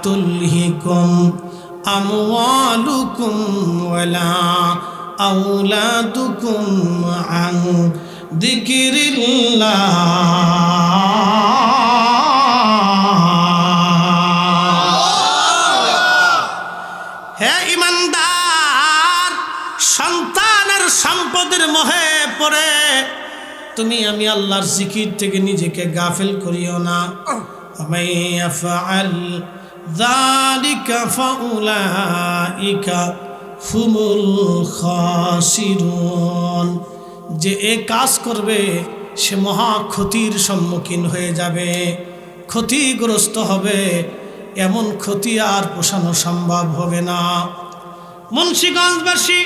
তুলহিকুম আমওয়ালুকুম ওয়ালা আওলাদুকুম আন যিকরিল্লাহ। হে ঈমানদার, সন্তানের সম্পদের মোহে পড়ে তুমি আমি আল্লাহর জিকির থেকে নিজেকে গাফিল করিও না। মাইয়াফআল যালিকা ফাউলাইকা হুমুল খাসিরুন। যে এ কাজ করবে সে মহা ক্ষতির সম্মুখীন হয়ে যাবে, ক্ষতিগ্রস্ত হবে। এমন ক্ষতি আর পোষানো সম্ভব হবে না। মুন্সিগঞ্জবাসী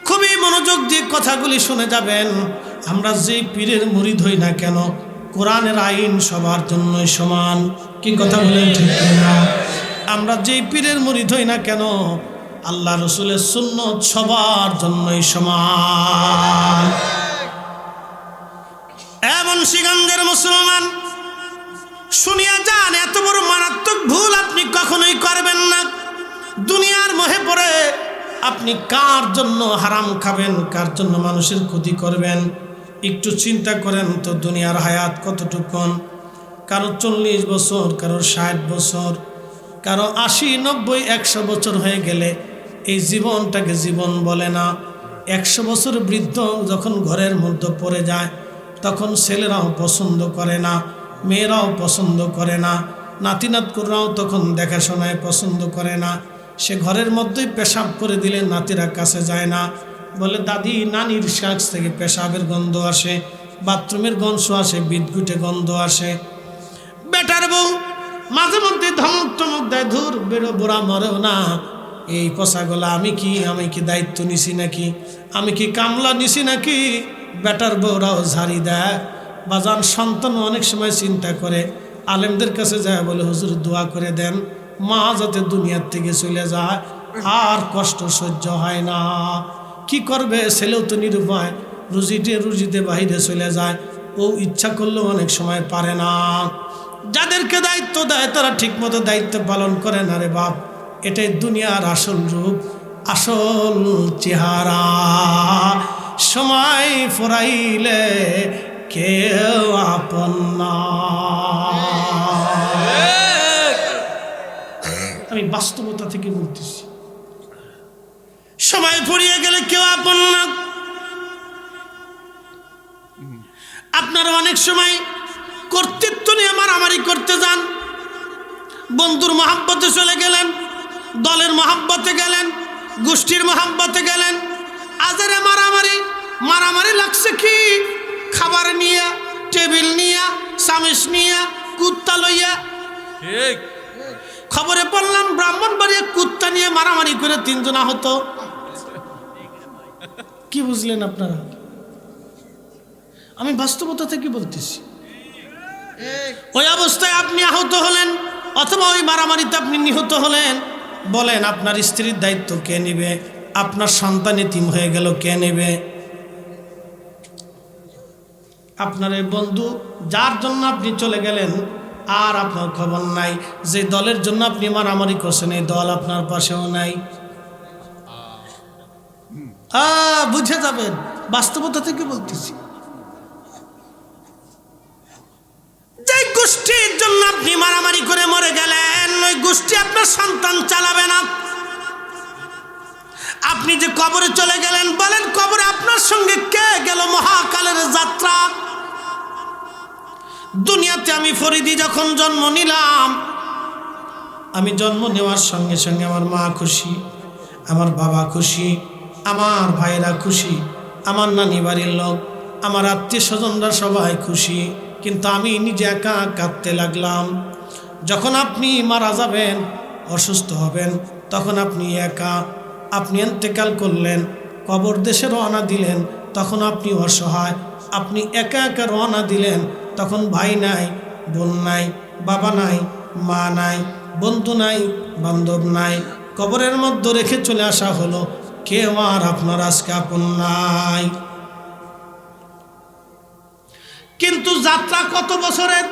খুবই মনোযোগ দিয়ে কথাগুলি শুনে যাবেন। আমরা যে পীরের মুরিদ হই না কেন, কোরআনের আইন সবার জন্যই সমান। কি কথা বলেন ঠিক না? আমরা যে পীরের মুরিদ হই না কেন, আল্লাহ রসুলের সুন্নত সবার জন্যই সমান। এমন মুন্সিগঞ্জের মুসলমান শুনিয়া যান, এত বড় মারাত্মক ভুল আপনি কখনোই করবেন না। দুনিয়ার মোহে পড়ে আপনি কার জন্য হারাম খাবেন, কার জন্য মানুষের ক্ষতি করবেন? একটু চিন্তা করেন তো, দুনিয়ার হায়াত কতটুকুন? কারো 40 বছর, কারো 60 বছর, কারো 80, 90, 100 বছর হয়ে গেলে এই জীবনটাকে জীবন বলে না। 100 বছর বৃদ্ধ যখন ঘরের মধ্যে পড়ে যায়, তখন ছেলেরাও পছন্দ করে না, মেয়েরাও পছন্দ করে না, নাতি নাতকুরাও তখন দেখাশোনায় পছন্দ করে না। সে ঘরের মধ্যেই পেশাব করে দিলে নাতিরা কাছে যায় না, বলে দাদি নানির কাছ থেকে পেশাবের গন্ধ আসে, বাথরুমের গন্ধ আসে, বিদ্যুটে গন্ধ আসে। বেটার বউ মাঝে মধ্যে ধমক টমক দেয়, ধুর বেরো, বুড়া মরেও না, এই পোষাগুলা আমি কি দায়িত্ব নিছি নাকি, আমি কি কামলা নিছি নাকি? বেটার বউরাও ঝাড়ি দেয়। বাজান সন্তান অনেক সময় চিন্তা করে, আলেমদের কাছে যায়, বলে হুজুর দোয়া করে দেন মা যাতে দুনিয়ার থেকে চলে যায়, আর কষ্ট সহ্য হয় না। কি করবে, ছেলেও তো নিরুপায়, রুজিতে বাহিরে চলে যায়, ও ইচ্ছা করলেও অনেক সময় পারে না। যাদেরকে দায়িত্ব দেয় তারা ঠিকমতো দায়িত্ব পালন করে না রে বাপ। এটাই দুনিয়ার আসল রূপ, আসল চেহারা। সময় ফুরাইলে কেউ আপন না। আমি বাস্তবতা থেকে বলতেছি, সময় ফুরিয়ে গেলে কেউ আপন না। আপনারা অনেক সময় কর্তৃত্ব নিয়ে মারামারি করতে যান, বন্ধুর মহাব্বতে চলে গেলেন, দলের মহাব্বতে গেলেন, গোষ্ঠীর মহাব্বতে গেলেন, আজারে মারামারি লাগছে কি? খাবার নিয়ে, টেবিল নিয়ে, চামিচ নিয়ে, কুত্তা লইয়া। খবরে পড়লাম ব্রাহ্মণবাড়িয়া কুত্তা নিয়ে মারামারি করে 3 জন আহত। কি বুঝলেন আপনারা? আমি বাস্তবতা থেকে বলতেছি। ওই অবস্থায় আপনি আহত হলেন, অথবা ওই মারামারিতে আপনি নিহত হলেন, বলেন আপনার স্ত্রীর দায়িত্ব কে নেবে? আপনার সন্তান এতিম হয়ে গেল, কে নেবে? আপনার এই বন্ধু যার জন্য আপনি চলে গেলেন, আর আপনার খবর নাই। যে দলের জন্য আপনি মারামারি করছেন, এই দল আপনার পাশেও নাই। বুঝে যাবেন, বাস্তবতা থেকে বলতেছি। যে গোষ্ঠীর জন্য আপনি মারামারি করে মরে গেলেন, ওই গোষ্ঠী আপনার সন্তান চালাবে না। আপনি যে কবরে চলে গেলেন, বলেন কবরে আপনার সঙ্গে কে গেল? মহাকালের যাত্রা। দুনিয়াতে আমি ফরিদি যখন জন্ম নিলাম, আমি জন্ম নেওয়ার সঙ্গে সঙ্গে আমার মা খুশি, আমার বাবা খুশি, আমার ভাইরা খুশি, আমার নানি বাড়ির লোক, আমার আত্মীয় স্বজনরা সবাই খুশি, কিন্তু আমি নিজে একা কাঁদতে লাগলাম। যখন আপনি মারা যাবেন, অসুস্থ হবেন, তখন আপনি একা। আপনি ইন্তেকাল করলেন, কবর দেশে রওনা দিলেন, তখন আপনি অসহায়, আপনি একা একা রওনা দিলেন। তখন ভাই নাই, বোন নাই, বাবা নাই, মা নাই, বন্ধু নাই, বান্ধব নাই, কবরের মধ্যে রেখে চলে আসা হলো। কেউ আর আপনার আজকে আপন নাই। কিন্তু যাত্রা কত বছরের?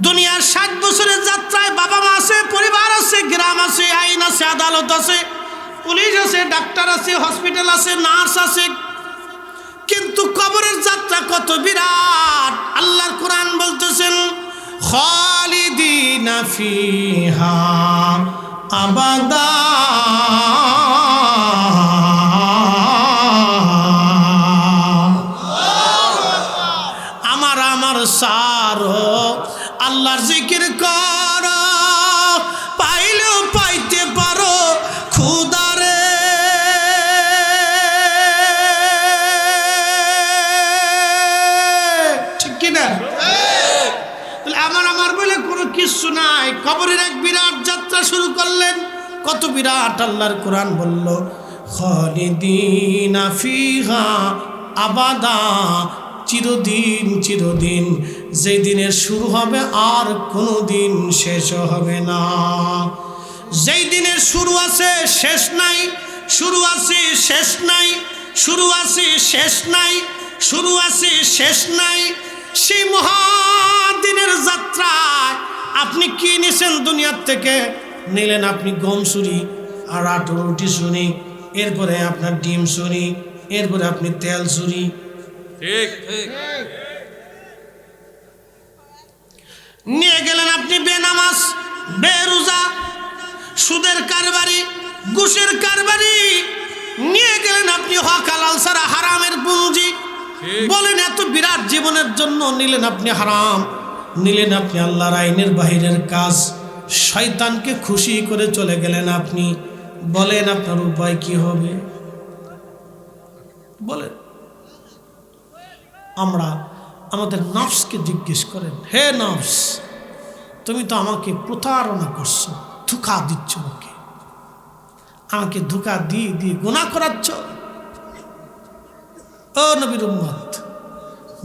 দুনিয়ার 60 বছরের যাত্রায় বাবা মা আছে, পরিবার আছে, গ্রাম আছে, আইন আছে, আদালত আছে, পুলিশ আছে, ডাক্তার আছে, হসপিটাল আছে, নার্স আছে, কিন্তু কবরের যাত্রা কত বিরাট। আল্লাহর কোরআন বলতেছেন খালিদিনা ফিহা আবাদা, আমার সারো আল্লাহর জিকির করো, পাইলেও পাইতে পারো খুদারে। ঠিক কিনা? তাহলে আমার বলে কোনো কিছু নাই। কবরের এক বিরাট যাত্রা শুরু করলেন, কত বিরাট। আল্লাহর কোরআন বলল খালিদিনা ফিহা আবাদা, চিরদিন চিরদিন, যেই দিনের শুরু হবে আর কোনো দিন শেষ হবে না। যেই দিনের শুরু আছে শেষ নাই, শুরু আছে শেষ নাই, শুরু আছে শেষ নাই, শুরু আছে শেষ নাই, সেই মহাদিনের যাত্রায় আপনি কি নিছেন দুনিয়ার থেকে? নিলেন আপনি গম চুরি আর আটো রুটি চুরি, এরপরে আপনার ডিম চুরি, এরপরে আপনি তেল চুরি। ঠিক ঠিক। নিয়ে গেলেন আপনি বেনামাজ, বেরোজা, সুদের কারবারি, ঘুষের কারবারি, নিয়ে গেলেন আপনি হক হালাল ছাড়া হারামের পুঁজি। বলেন এত বিরাট জীবনের জন্য নিলেন আপনি হারাম, নিলেন আপনি আল্লাহর আইনের বাহিরের কাজ, শয়তানকে খুশি করে চলে গেলেন আপনি। বলেন আপনার উপায় কি হবে? বলেন। আমরা আমাদের নফসকে জিজ্ঞেস করেন, হে নফস, তুমি তো আমাকে প্রতারণা করছো, ধোঁকা দিচ্ছ, আমাকে ধোঁকা দিয়ে দিয়ে গুনাহ করাচ্ছ। ও নবীর উম্মত,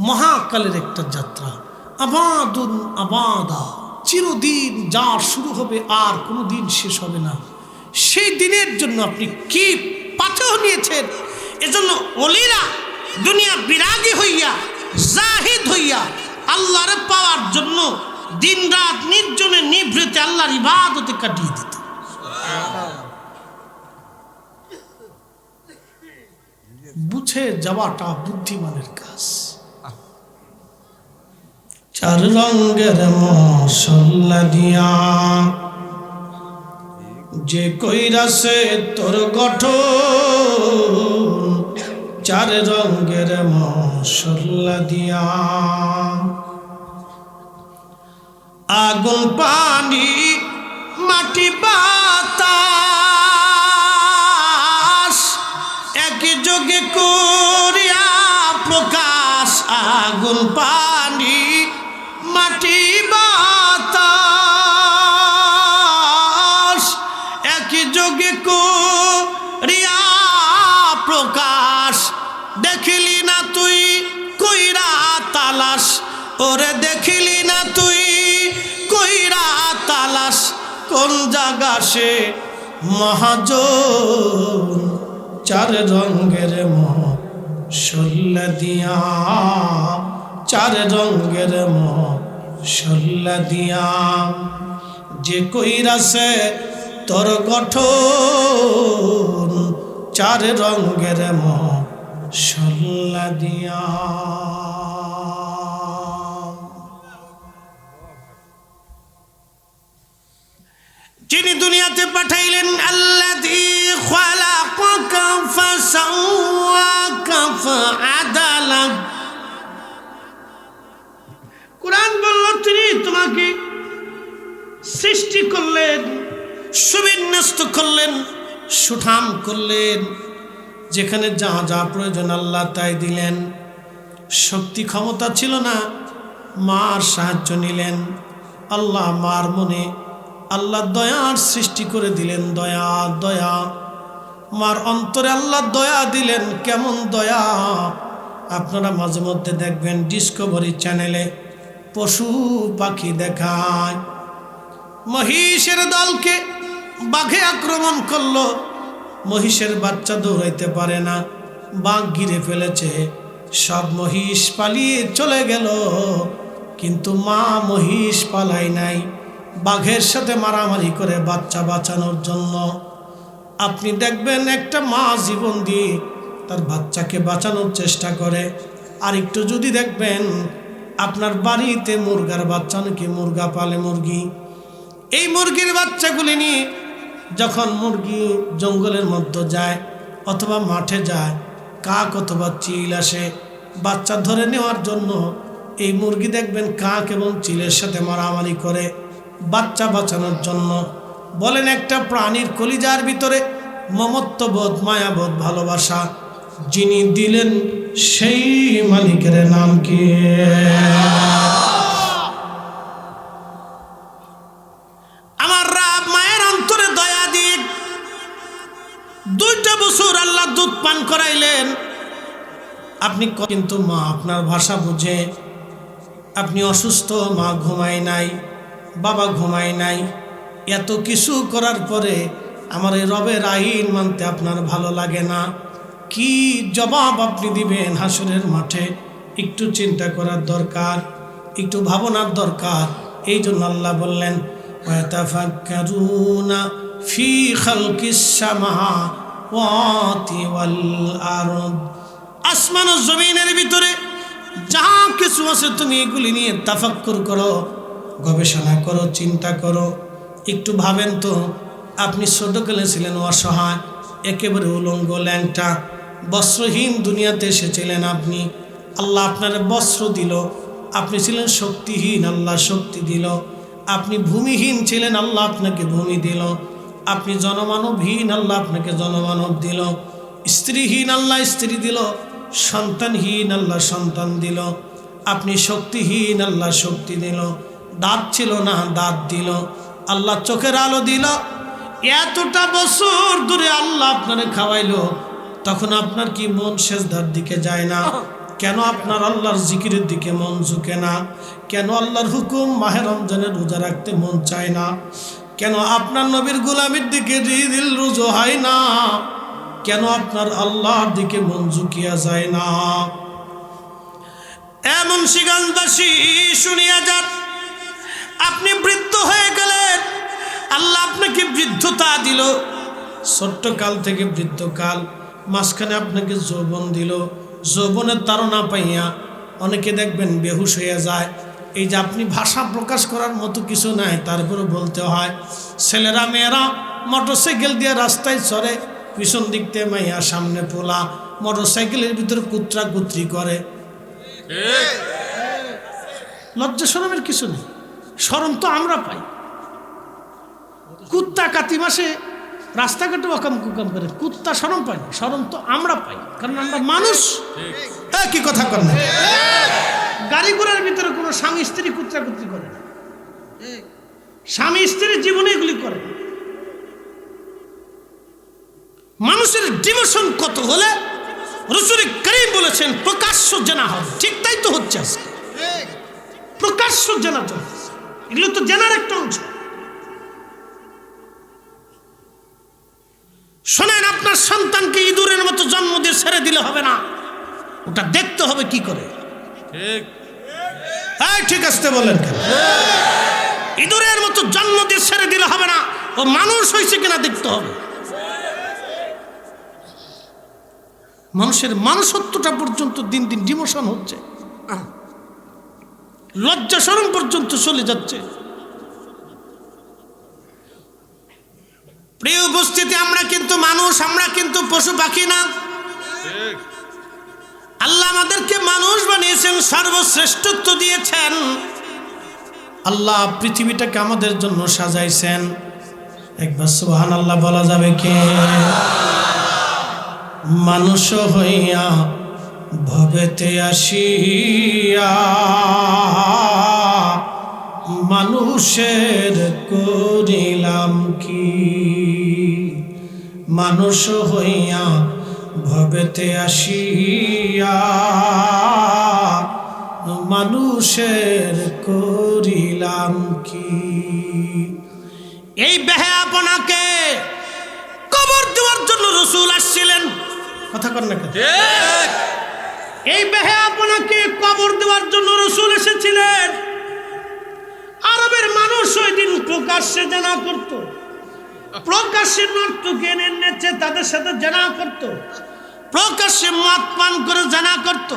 মহাকালের একটা যাত্রা, আবাদুন আবাদা, চিরদিন যার শুরু হবে আর কোনো দিন শেষ হবে না। সেই দিনের জন্য আপনি কি পাথর নিয়েছেন? এজন্য ওলিরা দুনিয়া বিরাগী হইয়া, জাহিদ হইয়া আল্লাহরে পাওয়ার জন্য দিন রাত নির্জনে নিভৃতে আল্লাহর ইবাদতে কাটিয়ে দিত। বুঝে যাওয়াটা বুদ্ধিমানের কাজ। চার রঙের মশলা দিয়া যে কইরাছে তোর গঠন, চার রঙের মশলা দিয়া, আগুন পানি মাটি বাতাস একই যোগে করিয়া প্রকাশ। আগুন পানি মাটি বাতাস একই যোগে করিয়া প্রকাশ। দেখিলি না তুই কইরা তালাশ, ওরে দেখিলি না তুই কইরা তালাশ, কোন জায়গা সে মহাজন। চার রঙের মশলা দিয়া, চার রঙের মশলা দিয়া যে কইরাছে তোর গঠন, চার রঙের মশলা দিয়া। যিনি দুনিয়াতে পাঠাইলেন, আল্লাযী খালাকাকা ফাসাওয়াকা ফাআদালাক। কুরআন বলল তিনি তোমাকে সৃষ্টি করলেন, সুবিন্যস্ত করলেন, সুঠাম করলেন, যেখানে যা যা প্রয়োজন আল্লাহ তাই দিলেন। শক্তি ক্ষমতা ছিল না, মার সাহায্য নিলেন। আল্লাহ মার মনে আল্লাহ দয়ার সৃষ্টি করে দিলেন। দয়া দয়া, মার অন্তরে আল্লাহ দয়া দিলেন। কেমন দয়া! আপনারা মাঝে মধ্যে দেখবেন ডিসকভারি চ্যানেলে পশু পাখি দেখায়। মহিষের দলকে বাঘে আক্রমণ করলো, মহিষের বাচ্চা দৌড়াইতে পারে না, বাঘ ঘিরে ফেলেছে, সব মহিষ পালিয়ে চলে গেল। কিন্তু মা মহিষ পালাই নাই, বাঘের সাথে মারামারি করে বাচ্চা বাঁচানোর জন্য। আপনি দেখবেন একটা মা জীবন দিয়ে তার বাচ্চাকে বাঁচানোর চেষ্টা করে। আর একটু যদি দেখবেন আপনার বাড়িতে মুরগার বাচ্চা, নাকি মুরগা পালে মুরগি, এই মুরগির বাচ্চাগুলি নিয়ে যখন মুরগি জঙ্গলের মধ্যে যায় অথবা মাঠে যায়, কাক অথবা চিল আসে বাচ্চা ধরে নেওয়ার জন্য, এই মুরগি দেখবেন কাক এবং চিলের সাথে মারামারি করে বাচ্চা বাঁচানোর জন্য। বলেন একটা প্রাণীর কলিজার ভিতরে মমত্ববোধ, মায়াবোধ, ভালোবাসা যিনি দিলেন সেই মালিকের নাম কি? আমার রাব মায়ের অন্তরে দয়া দিয়ে 2টা বছর আল্লাহ দুধ পান করাইলেন। আপনি কিন্তু মা আপনার ভাষা বুঝে, আপনি অসুস্থ, মা ঘুমায় নাই, বাবা ঘুমায় নাই, এত কিছু করার পরে আমার এই রবের আইন মানতে আপনার ভালো লাগে না। কি জবাব আপনি দিবেন হাসরের মাঠে? একটু চিন্তা করার দরকার, একটু ভাবনার দরকার। এই জন্য আল্লাহ বললেন ওয়াতাফাক্কারুনা ফি খালকিস সামাওয়াতি ওয়াল আরদ, আসমান ও জমিনের ভিতরে যা কিছু আছে তুমি এগুলি নিয়ে তাফাক্কুর করো, গবেষণা করো, চিন্তা করো। একটু ভাবেন তো, আপনি ছোটকালে ছিলেন অসহায়, একেবারে উলঙ্গ, ল্যাংটা, বস্ত্রহীন দুনিয়াতে এসেছিলেন আপনি। আল্লাহ আপনার বস্ত্র দিল। আপনি ছিলেন শক্তিহীন, আল্লাহ শক্তি দিল। আপনি ভূমিহীন ছিলেন, আল্লাহ আপনাকে ভূমি দিল। আপনি জনমানবহীন, আল্লাহ আপনাকে জনমানব দিল। স্ত্রীহীন, আল্লাহ স্ত্রী দিল। সন্তানহীন, আল্লাহ সন্তান দিল। আপনি শক্তিহীন, আল্লাহ শক্তি দিল। দাঁত ছিল না, দাঁত দিল। আল্লাহ চোখের আলো দিল। এতটা বছর ধরে আল্লাহ আপনারে খাওয়াইলো, তখন আপনার কি মন সেজদার দিকে যায় না? কেন আপনার আল্লাহর জিকিরের দিকে মন ঝুঁকে না? কেন আল্লাহর হুকুম মাহে রমজানের রোজা রাখতে মন চায় না? কেন আপনার নবীর গোলামির দিকে দিল রুজু হয় না? কেন আপনার আল্লাহর দিকে মন ঝুঁকিয়া যায় না? এমন মুন্সিগঞ্জবাসী শুনিয়া যান, আপনি বৃদ্ধ হয়ে গেলেন, আল্লাহ আপনাকে বৃদ্ধতা দিল। ছোট্ট কাল থেকে বৃদ্ধকাল, মাঝখানে আপনাকে যৌবন দিল। যৌবনের তাড়না পাইয়া অনেকে দেখবেন বেহুশ হয়ে যায়। এই যে আপনি ভাষা প্রকাশ করার মতো কিছু নাই, তারপরে বলতে হয়। ছেলেরা মেয়েরা মোটরসাইকেল দিয়ে রাস্তায় চড়ে, পিছন দিক থেকে মাইয়া, সামনে পোলা, মোটরসাইকেলের ভিতরে কুত্রা কুত্রি করে। লজ্জা শরমের কিছু নেই, শরম তো আমরা পাই। কুত্তা কাতি মাসে রাস্তাঘাটে অকাম কুকাম করে, কুত্তা শরম পায় না, শরম তো আমরা পাই, কারণ আমরা মানুষ। কি কথা কর না? গাড়ি ঘোড়ার ভিতরে কোনো স্বামী স্ত্রী কুত্রা কুত্রি করে না, স্বামী স্ত্রীর জীবনে এগুলি করে না। মানুষের ডিমোশন কত হলে রাসূল করিম বলেছেন প্রকাশ্য জেনা হবে। ঠিক তাই তো হচ্ছে আজকে, প্রকাশ্য জেনা চলছে। এগুলো তো জেনার একটা অংশ। শোনেন, আপনার সন্তানকে ইঁদুরের মতো জন্ম দিয়ে ছেড়ে দিলে হবে না, ওটা দেখতে হবে কি করে। ঠিক আসতে বলেন কেন? ইঁদুরের মতো জন্ম দিয়ে ছেড়ে দিলে হবে না, ও মানুষ হয়েছে কিনা দেখতে হবে। মানুষের মানুষত্বটা পর্যন্ত দিন দিন ডিমোশন হচ্ছে, লজ্জা শরম পর্যন্ত চলে যাচ্ছে। প্রিয় উপস্থিতি, আমরা কিন্তু মানুষ, আমরা কিন্তু পশু পাখি না। আল্লাহ আমাদেরকে মানুষ বানিয়েছেন, সর্বশ্রেষ্ঠত্ব দিয়েছেন। আল্লাহ পৃথিবীটাকে আমাদের জন্য সাজাইছেন। একবার সুবহানাল্লাহ বলা যাবে কে? মানুষ হইয়া ভবেতে আসিয়া মানুষের করিলাম কি? মানুষ হইয়া ভবেতে আসিয়া মানুষের করিলাম কি? এই বেহায়াপনাকে কবর দেওয়ার জন্য রাসূল আসছিলেন। কথা কর না? এই বেহায়াপনাকে কবর দেওয়ার জন্য রাসূল এসেছিলেন। মানুষ ওই দিন প্রকাশ্যে জানা করত, প্রকাশ্যে নর্তক এনে নেচে তাদের সাথে জানা করত, প্রকাশ্যে মদ পান করে জানা করত,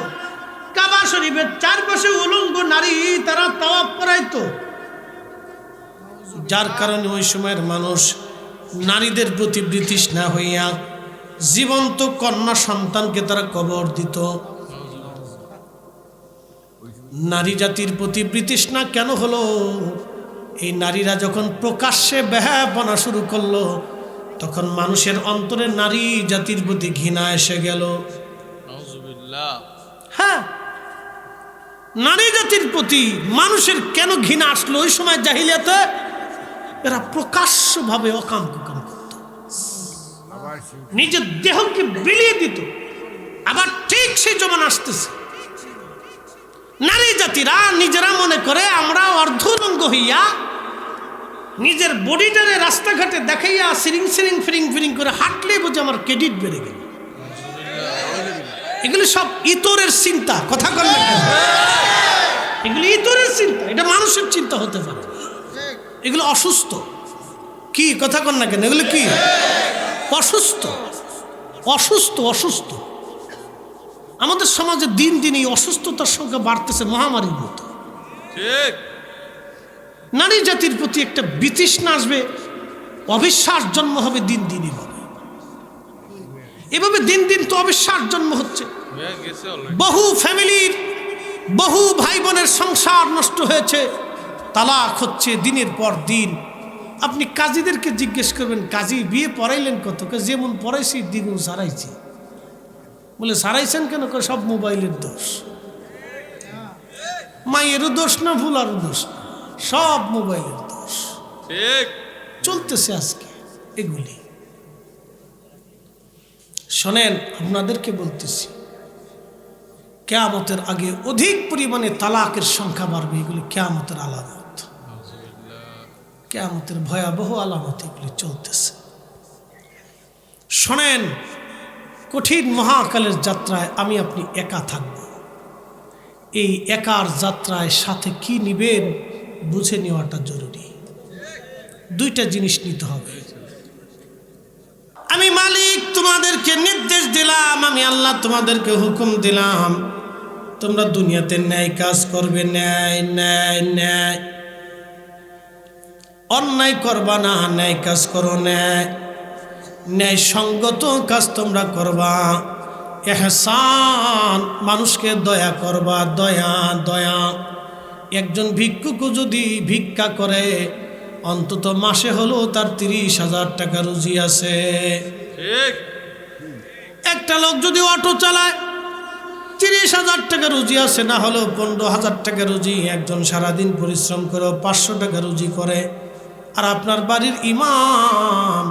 কাবা শরীফের চারপাশে উলঙ্গ নারী তারা তাওয়াফ করাইতো। যার কারণে ওই সময়ের মানুষ নারীদের প্রতি বিতৃষ্ণা হইয়া জীবন্ত কন্যা সন্তানকে তারা কবর দিত। নারী জাতির প্রতি বিতৃষ্ণা কেন হলো? এই নারীরা যখন প্রকাশ্যে বেহায়াপনা শুরু করলো, তখন মানুষের অন্তরে নারী জাতির প্রতি ঘৃণা এসে গেল। হ্যাঁ, নারী জাতির প্রতি মানুষের কেন ঘৃণা আসলো? ওই সময় জাহিলিয়াতে এরা প্রকাশ্যভাবে অকাম কুকাম করত, নিজের দেহকে বিলিয়ে দিত। আবার ঠিক সেই জমান আসতেছে, নারী জাতিরা নিজেরা মনে করে আমরা অর্ধলঙ্গ হইয়া নিজের বডিটারে রাস্তাঘাটে দেখাইয়া সিরিং সিরিং ফিরিং ফিরিং করে হাঁটলে বুঝে আমার ক্রেডিট বেড়ে গেল। এগুলি সব ইতরের চিন্তা, কথা বলেন না কেন? এগুলি ইতরের চিন্তা, এটা মানুষের চিন্তা হতে পারে। এগুলো অসুস্থ। কি কথা কন না কেন? এগুলো কি অসুস্থ? অসুস্থ অসুস্থ আমাদের সমাজে দিন দিন এই অসুস্থতার সংখ্যা বাড়তেছে মহামারীর মতো। ঠিক। নারী জাতির প্রতি একটা বিতৃষ্ণা আসবে, অবিশ্বাস জন্ম হবে, দিন দিনই হবে। এভাবে দিন দিন তো অবিশ্বাস জন্ম হচ্ছে। বহু ফ্যামিলির, বহু ভাই বোনের সংসার নষ্ট হয়েছে, তালাক হচ্ছে দিনের পর দিন। আপনি কাজীদেরকে জিজ্ঞেস করবেন, কাজী বিয়ে পড়াইলেন কত? যেমন পড়াইছি দ্বিগুণ সারাইছি। বলে সারাইছেন কেন? সব মোবাইলের দোষ। মায়েরও দোষ না, ভুলারও দোষ না, সব মোবাইলের দোষ। ঠিক চলতেছে আজকে এগুলি। শোনেন, আপনাদেরকে বলতেছি, কিয়ামতের আগে অধিক পরিমাণে তালাকের সংখ্যা বাড়বে। এগুলি কিয়ামতের আলামত, কিয়ামতের ভয়াবহ আলামত এগুলি চলতেছে। শোনেন, কঠিন মহাকালের যাত্রায় আমি আপনি একা থাকব। এই একার যাত্রায় সাথে কি নিবেন বুঝে নেওয়াটা জরুরি। দুইটা জিনিস নিতে হবে। আমি মালিক তোমাদেরকে নির্দেশ দিলাম, আমি আল্লাহ তোমাদেরকে হুকুম দিলাম, তোমরা দুনিয়াতে ন্যায় কাজ করবে। ন্যায় ন্যায় ন্যায়, অন্যায় করবা না, ন্যায় কাজ করো। ন্যায় ন্যায় সঙ্গত কাজ তোমরা করবা। ইহসান, মানুষকে দয়া করবা। দয়া দয়া। একজন ভিক্ষুকও যদি ভিক্ষা করে, অন্তত মাসে হলো তার 30,000 টাকা রুজি আছে। ঠিক। একটা লোক যদি অটো চালায়, 30,000 টাকা রুজি আছে, না হলেও 15,000 টাকা রুজি। একজন সারাদিন পরিশ্রম করে 500 টাকা রুজি করে। আর আপনার বাড়ির ইমাম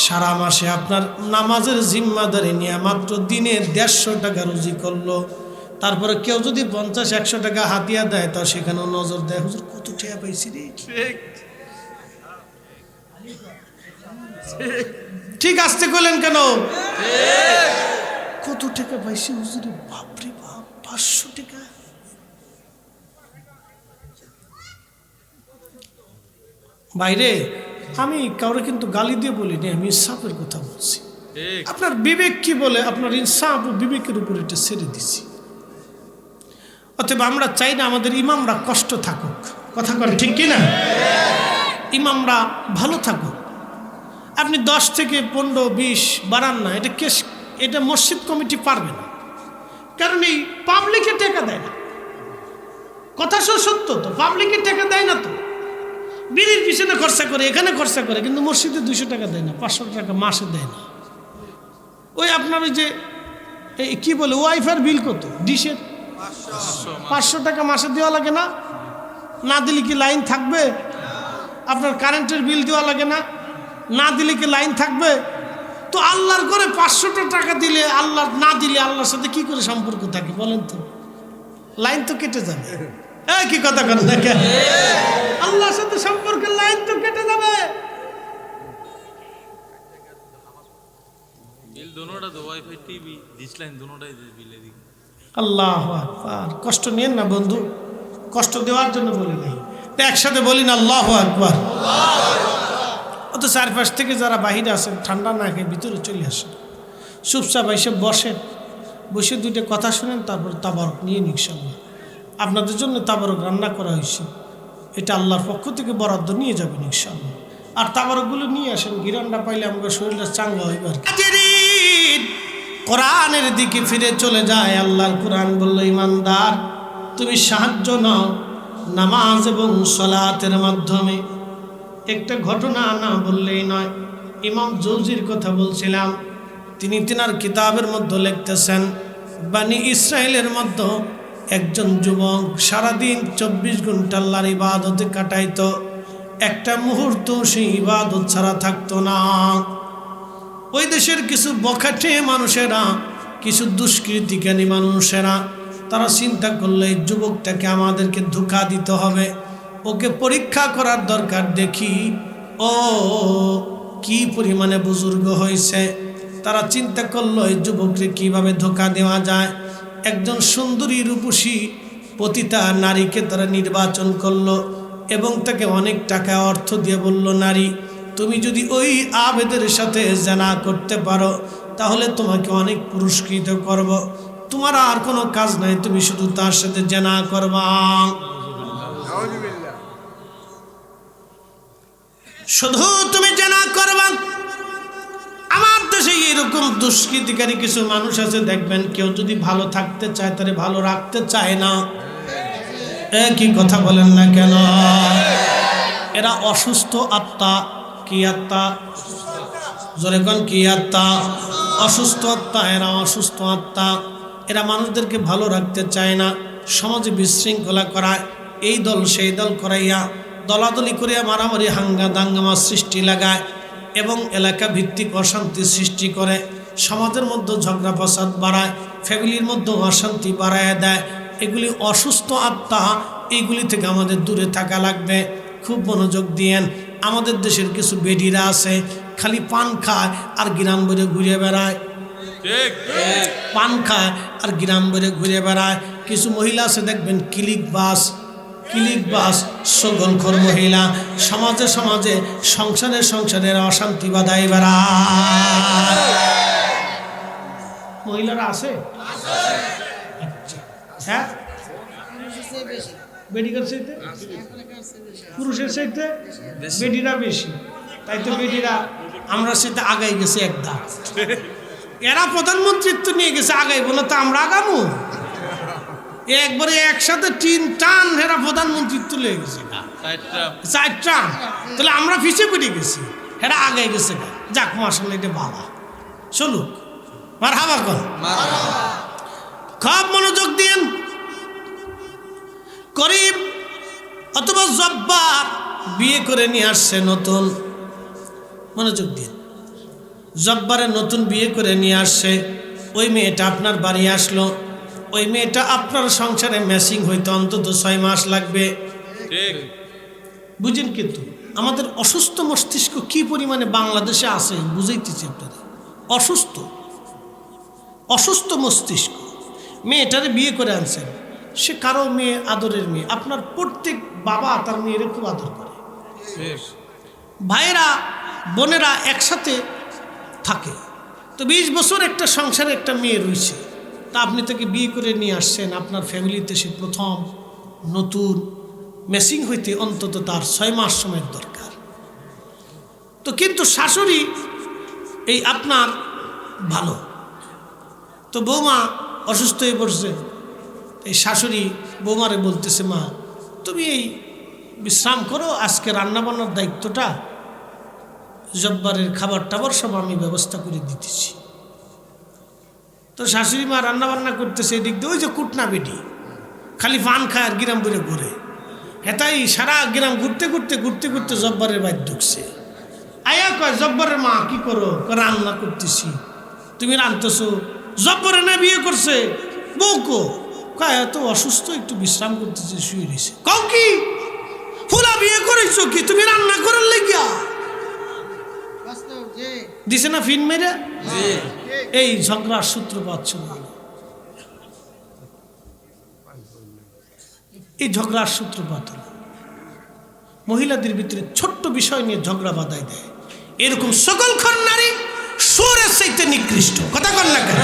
সারা মাসে আপনার নামাজের জিম্মাদারি নিয়ে মাত্র দিনে 150 টাকা রুজি করলো। তারপরে কেউ যদি 50-100 টাকা হাতিয়া দেয়, তা সেখানেও নজর দেয়, হুজুর কত টাকা পাইছি রে। ঠিক। ঠিক আসতে করলেন কেন? কত টাকা পাইছি হুজুর? বাপরে বাপ, 500 টাকা। বাইরে আমি কাউরে কিন্তু গালি দিয়ে বলিনি, আমি ইনসাফের কথা বলছি। ঠিক। আপনার বিবেক কি বলে, আপনার ইনসাফ ও বিবেকের উপর এটা ছেড়ে দিছি। অতএব আমরা চাই না আমাদের ইমামরা কষ্ট থাকুক, কথা কন ঠিক কিনা? ইমামরা ভালো থাকুক। আপনি 10 থেকে 15-20 বাড়ান না, এটা মসজিদ কমিটি পারবে না, কারণ এই পাবলিকে টাকা দেয় না। কথা সত্য তো, পাবলিকে টাকা দেয় না তো, বিড়ির পিছনে খরচা করে, এখানে খরচা করে, কিন্তু মসজিদে 200 টাকা দেয় না, 500 টাকা মাসে দেয় না। ওই আপনার ওই যে কি বলে ওয়াইফাইয়ের বিল কত, ডিশের 500 টাকা মাসে দেওয়া লাগে না? না দিলে কি লাইন থাকবে? আপনার কারেন্টের বিল দেওয়া লাগে না? না দিলে কি লাইন থাকবে? তো আল্লাহর করে 500 টাকা দিলে, আল্লাহ না দিলে আল্লাহর সাথে কি করে সম্পর্ক থাকে বলেন তো? লাইন তো কেটে যাবে। কি কথা কেন দেখেন, আল্লাহর সাথে সম্পর্কের লাইন তো কেটে যাবে। বিল দোনোটা তো, ওয়াইফাই টিভি ডিশ লাইন দোনোটাই বিলে দিই। আল্লাহু আকবার। কষ্ট নিয়েন না বন্ধু, কষ্ট দেওয়ার জন্য বলি নাই। তো একসাথে বলি না আল্লাহু আকবার। অত চারপাশ থেকে যারা বাহিরে আছেন ঠান্ডা না খেয়ে ভিতরে চলে আসেন, চুপচাপ এসে বসেন, বসে দুইটা কথা শুনেন, তারপর তাবারক নিয়ে ইনশাআল্লাহ। আপনাদের জন্য তাবারক রান্না করা হয়েছে, এটা আল্লাহর পক্ষ থেকে বরাদ্দ নিয়ে যাবেন ইনশাআল্লাহ। আর তাবারকগুলো নিয়ে আসেন, গিরান্ডা পাইলে আমাদের শরীরটা চাঙ্গা হইবে আর কি। কোরআনের দিকে ফিরে চলে যায়। আল্লাহর কোরআন বলল, ইমানদার তুমি সাহায্য নাও নামাজ এবং সালাতের মাধ্যমে। একটা ঘটনা না বললেই নয়, ইমাম জৌজির কথা বলছিলাম। তিনি তিনার কিতাবের মধ্যে লিখতেছেন, বানি ইসরায়েলের মধ্যে একজন যুবক সারাদিন 24 ঘন্টা আল্লাহর ইবাদতে কাটাইতো, একটা মুহূর্ত সেই ইবাদত ছাড়া থাকতো না। ওই দেশের কিছু বখাটে মানুষেরা, কিছু দুষ্কৃতিকারী মানুষেরা, তারা চিন্তা করলো এই যুবকটাকে আমাদেরকে ধোঁকা দিতে হবে, ওকে পরীক্ষা করার দরকার, দেখি ও কি পরিমাণে বুজুর্গ হয়েছে। তারা চিন্তা করলো এই যুবককে কিভাবে ধোঁকা দেওয়া যায়। একজন সুন্দরী রূপসী পতিতা নারীকে তারা নির্বাচন করলো এবং তাকে অনেক টাকা অর্থ দিয়ে বলল, নারী তুমি যদি ওই আবেদের সাথে জেনা করতে পারো তাহলে তোমাকে অনেক পুরস্কৃত করব, তোমার আর কোনো কাজ নাই, তুমি শুধু তার সাথে জেনা করবা, শুধু তুমি জেনা করবা। আমার দেশে এরকম দুষ্কৃতিকারী কিছু মানুষ আছে, দেখবেন কেউ যদি ভালো থাকতে চায় তাহলে ভালো রাখতে চায় না। কি কথা বলেন না কেন? এরা অসুস্থ আত্মা। কি আত্মা? জোরে কোন কি আত্মা? অসুস্থ আত্মা। এরা অসুস্থ আত্মা। এরা মানুষদেরকে ভালো রাখতে চায় না, সমাজে বিশৃঙ্খলা করায়, এই দল সেই দল করাইয়া দলাদলি করিয়া মারামারি দাঙ্গামা সৃষ্টি লাগায় এবং এলাকা ভিত্তিক অশান্তি সৃষ্টি করে, সমাজের মধ্যে ঝগড়া ফসাদ বাড়ায়, ফ্যামিলির মধ্যে অশান্তি বাড়ায় দেয়। এগুলি অসুস্থ আত্মা, এইগুলি থেকে আমাদের দূরে থাকা লাগবে। খুব মনোযোগ দিয়েন। আমাদের দেশের কিছু বেডিরা আছে, খালি পান খায় আর গ্রাম বেড়ে ঘুরে বেড়ায়, পান খায় আর গ্রাম বেড়ে ঘুরে বেড়ায়। কিছু মহিলা আছে দেখবেন ক্লিক বাস সগলখোর মহিলা, সমাজে সমাজে সংসারের অশান্তি বাধাই বেড়ায়। মহিলারা আছে? হ্যাঁ, বেডিকার চাইতে পুরুষের চাইতে বেডিরা বেশি, তাই তো বেডিরা আমরা সেটা আগাই গেছে একদম। এরা প্রধানমন্ত্রিত্ব নিয়ে গেছে, আগাইব না তো আমরা আগামু? একবারে একসাথে 3 টান এরা প্রধানমন্ত্রিত্ব লেগে গেছে, 4 টান। তাহলে আমরা পিছিয়ে পড়ে গেছি, এরা আগাই গেছে। যাক মাশাআল্লাহ, এটা বাবা চলুক, মারহাবা কর। খুব মনোযোগ দিন। গরিব অথবা জব্বার বিয়ে করে নিয়ে আসছে নতুন, মনোযোগ দিন। জব্বারে নতুন বিয়ে করে নিয়ে আসছে, ওই মেয়েটা আপনার বাড়ি আসলো, ওই মেয়েটা আপনার সংসারে ম্যাচিং হইতে অন্তত 6 মাস লাগবে। বুঝেন? কিন্তু আমাদের অসুস্থ মস্তিষ্ক কি পরিমাণে বাংলাদেশে আছে বুঝাইতেছি আপনারা। অসুস্থ মস্তিষ্ক। মেয়েটারে বিয়ে করে আনছেন, সে কারো মেয়ে, আদরের মেয়ে। আপনার প্রত্যেক বাবা তার মেয়ের খুব আদর করে, ভাইয়েরা বোনেরা একসাথে থাকে। তো 20 বছর একটা সংসারে একটা মেয়ে রয়েছে, তা আপনি তাকে বিয়ে করে নিয়ে আসছেন। আপনার ফ্যামিলিতে সে প্রথম নতুন, ম্যাচিং হইতে অন্তত তার 6 মাস সময়ের দরকার। তো কিন্তু শাশুড়ি এই আপনার ভালো, তো বৌমা অসুস্থ হয়ে পড়ছে। এই শাশুড়ি বৌমারে বলতেছে, মা তুমি এই বিশ্রাম করো, আজকে রান্নাবান্নার দায়িত্বটা, জব্বারের খাবার টাবার সব আমি ব্যবস্থা করে দিতেছি। তো শাশুড়ি মা রান্নাবান্না করতেছে, এদিক দিয়ে ওই যে কুটনা বেটি খালি পান খায় আর গ্রাম বলে ঘুরে। হেতাই সারা গ্রাম ঘুরতে ঘুরতে জব্বারের বাড়ি ঢুকছে। আয়া কয়, জব্বারের মা কি করো? রান্না করতেছি। তুমি রাঁধতেছো? জব্বরে না বিয়ে করছে? বউকো? কয় তো অসুস্থ, একটু বিশ্রাম করতেছে, শুয়ে রয়েছে। কও কি ফুলা বিয়ে করেছো কি তুমি রান্না করার লাগিয়া? দিছে না ফিন মেরে? এই ঝগড়ার সূত্রপাত ছিল, এই ঝগড়ার সূত্রপাত হল। মহিলাদের ভিতরে ছোট্ট বিষয় নিয়ে ঝগড়া বাঁধাই দেয়। এরকম সকল খর নারী শুয়োরের চাইতে নিকৃষ্ট। কথা কন না কেন?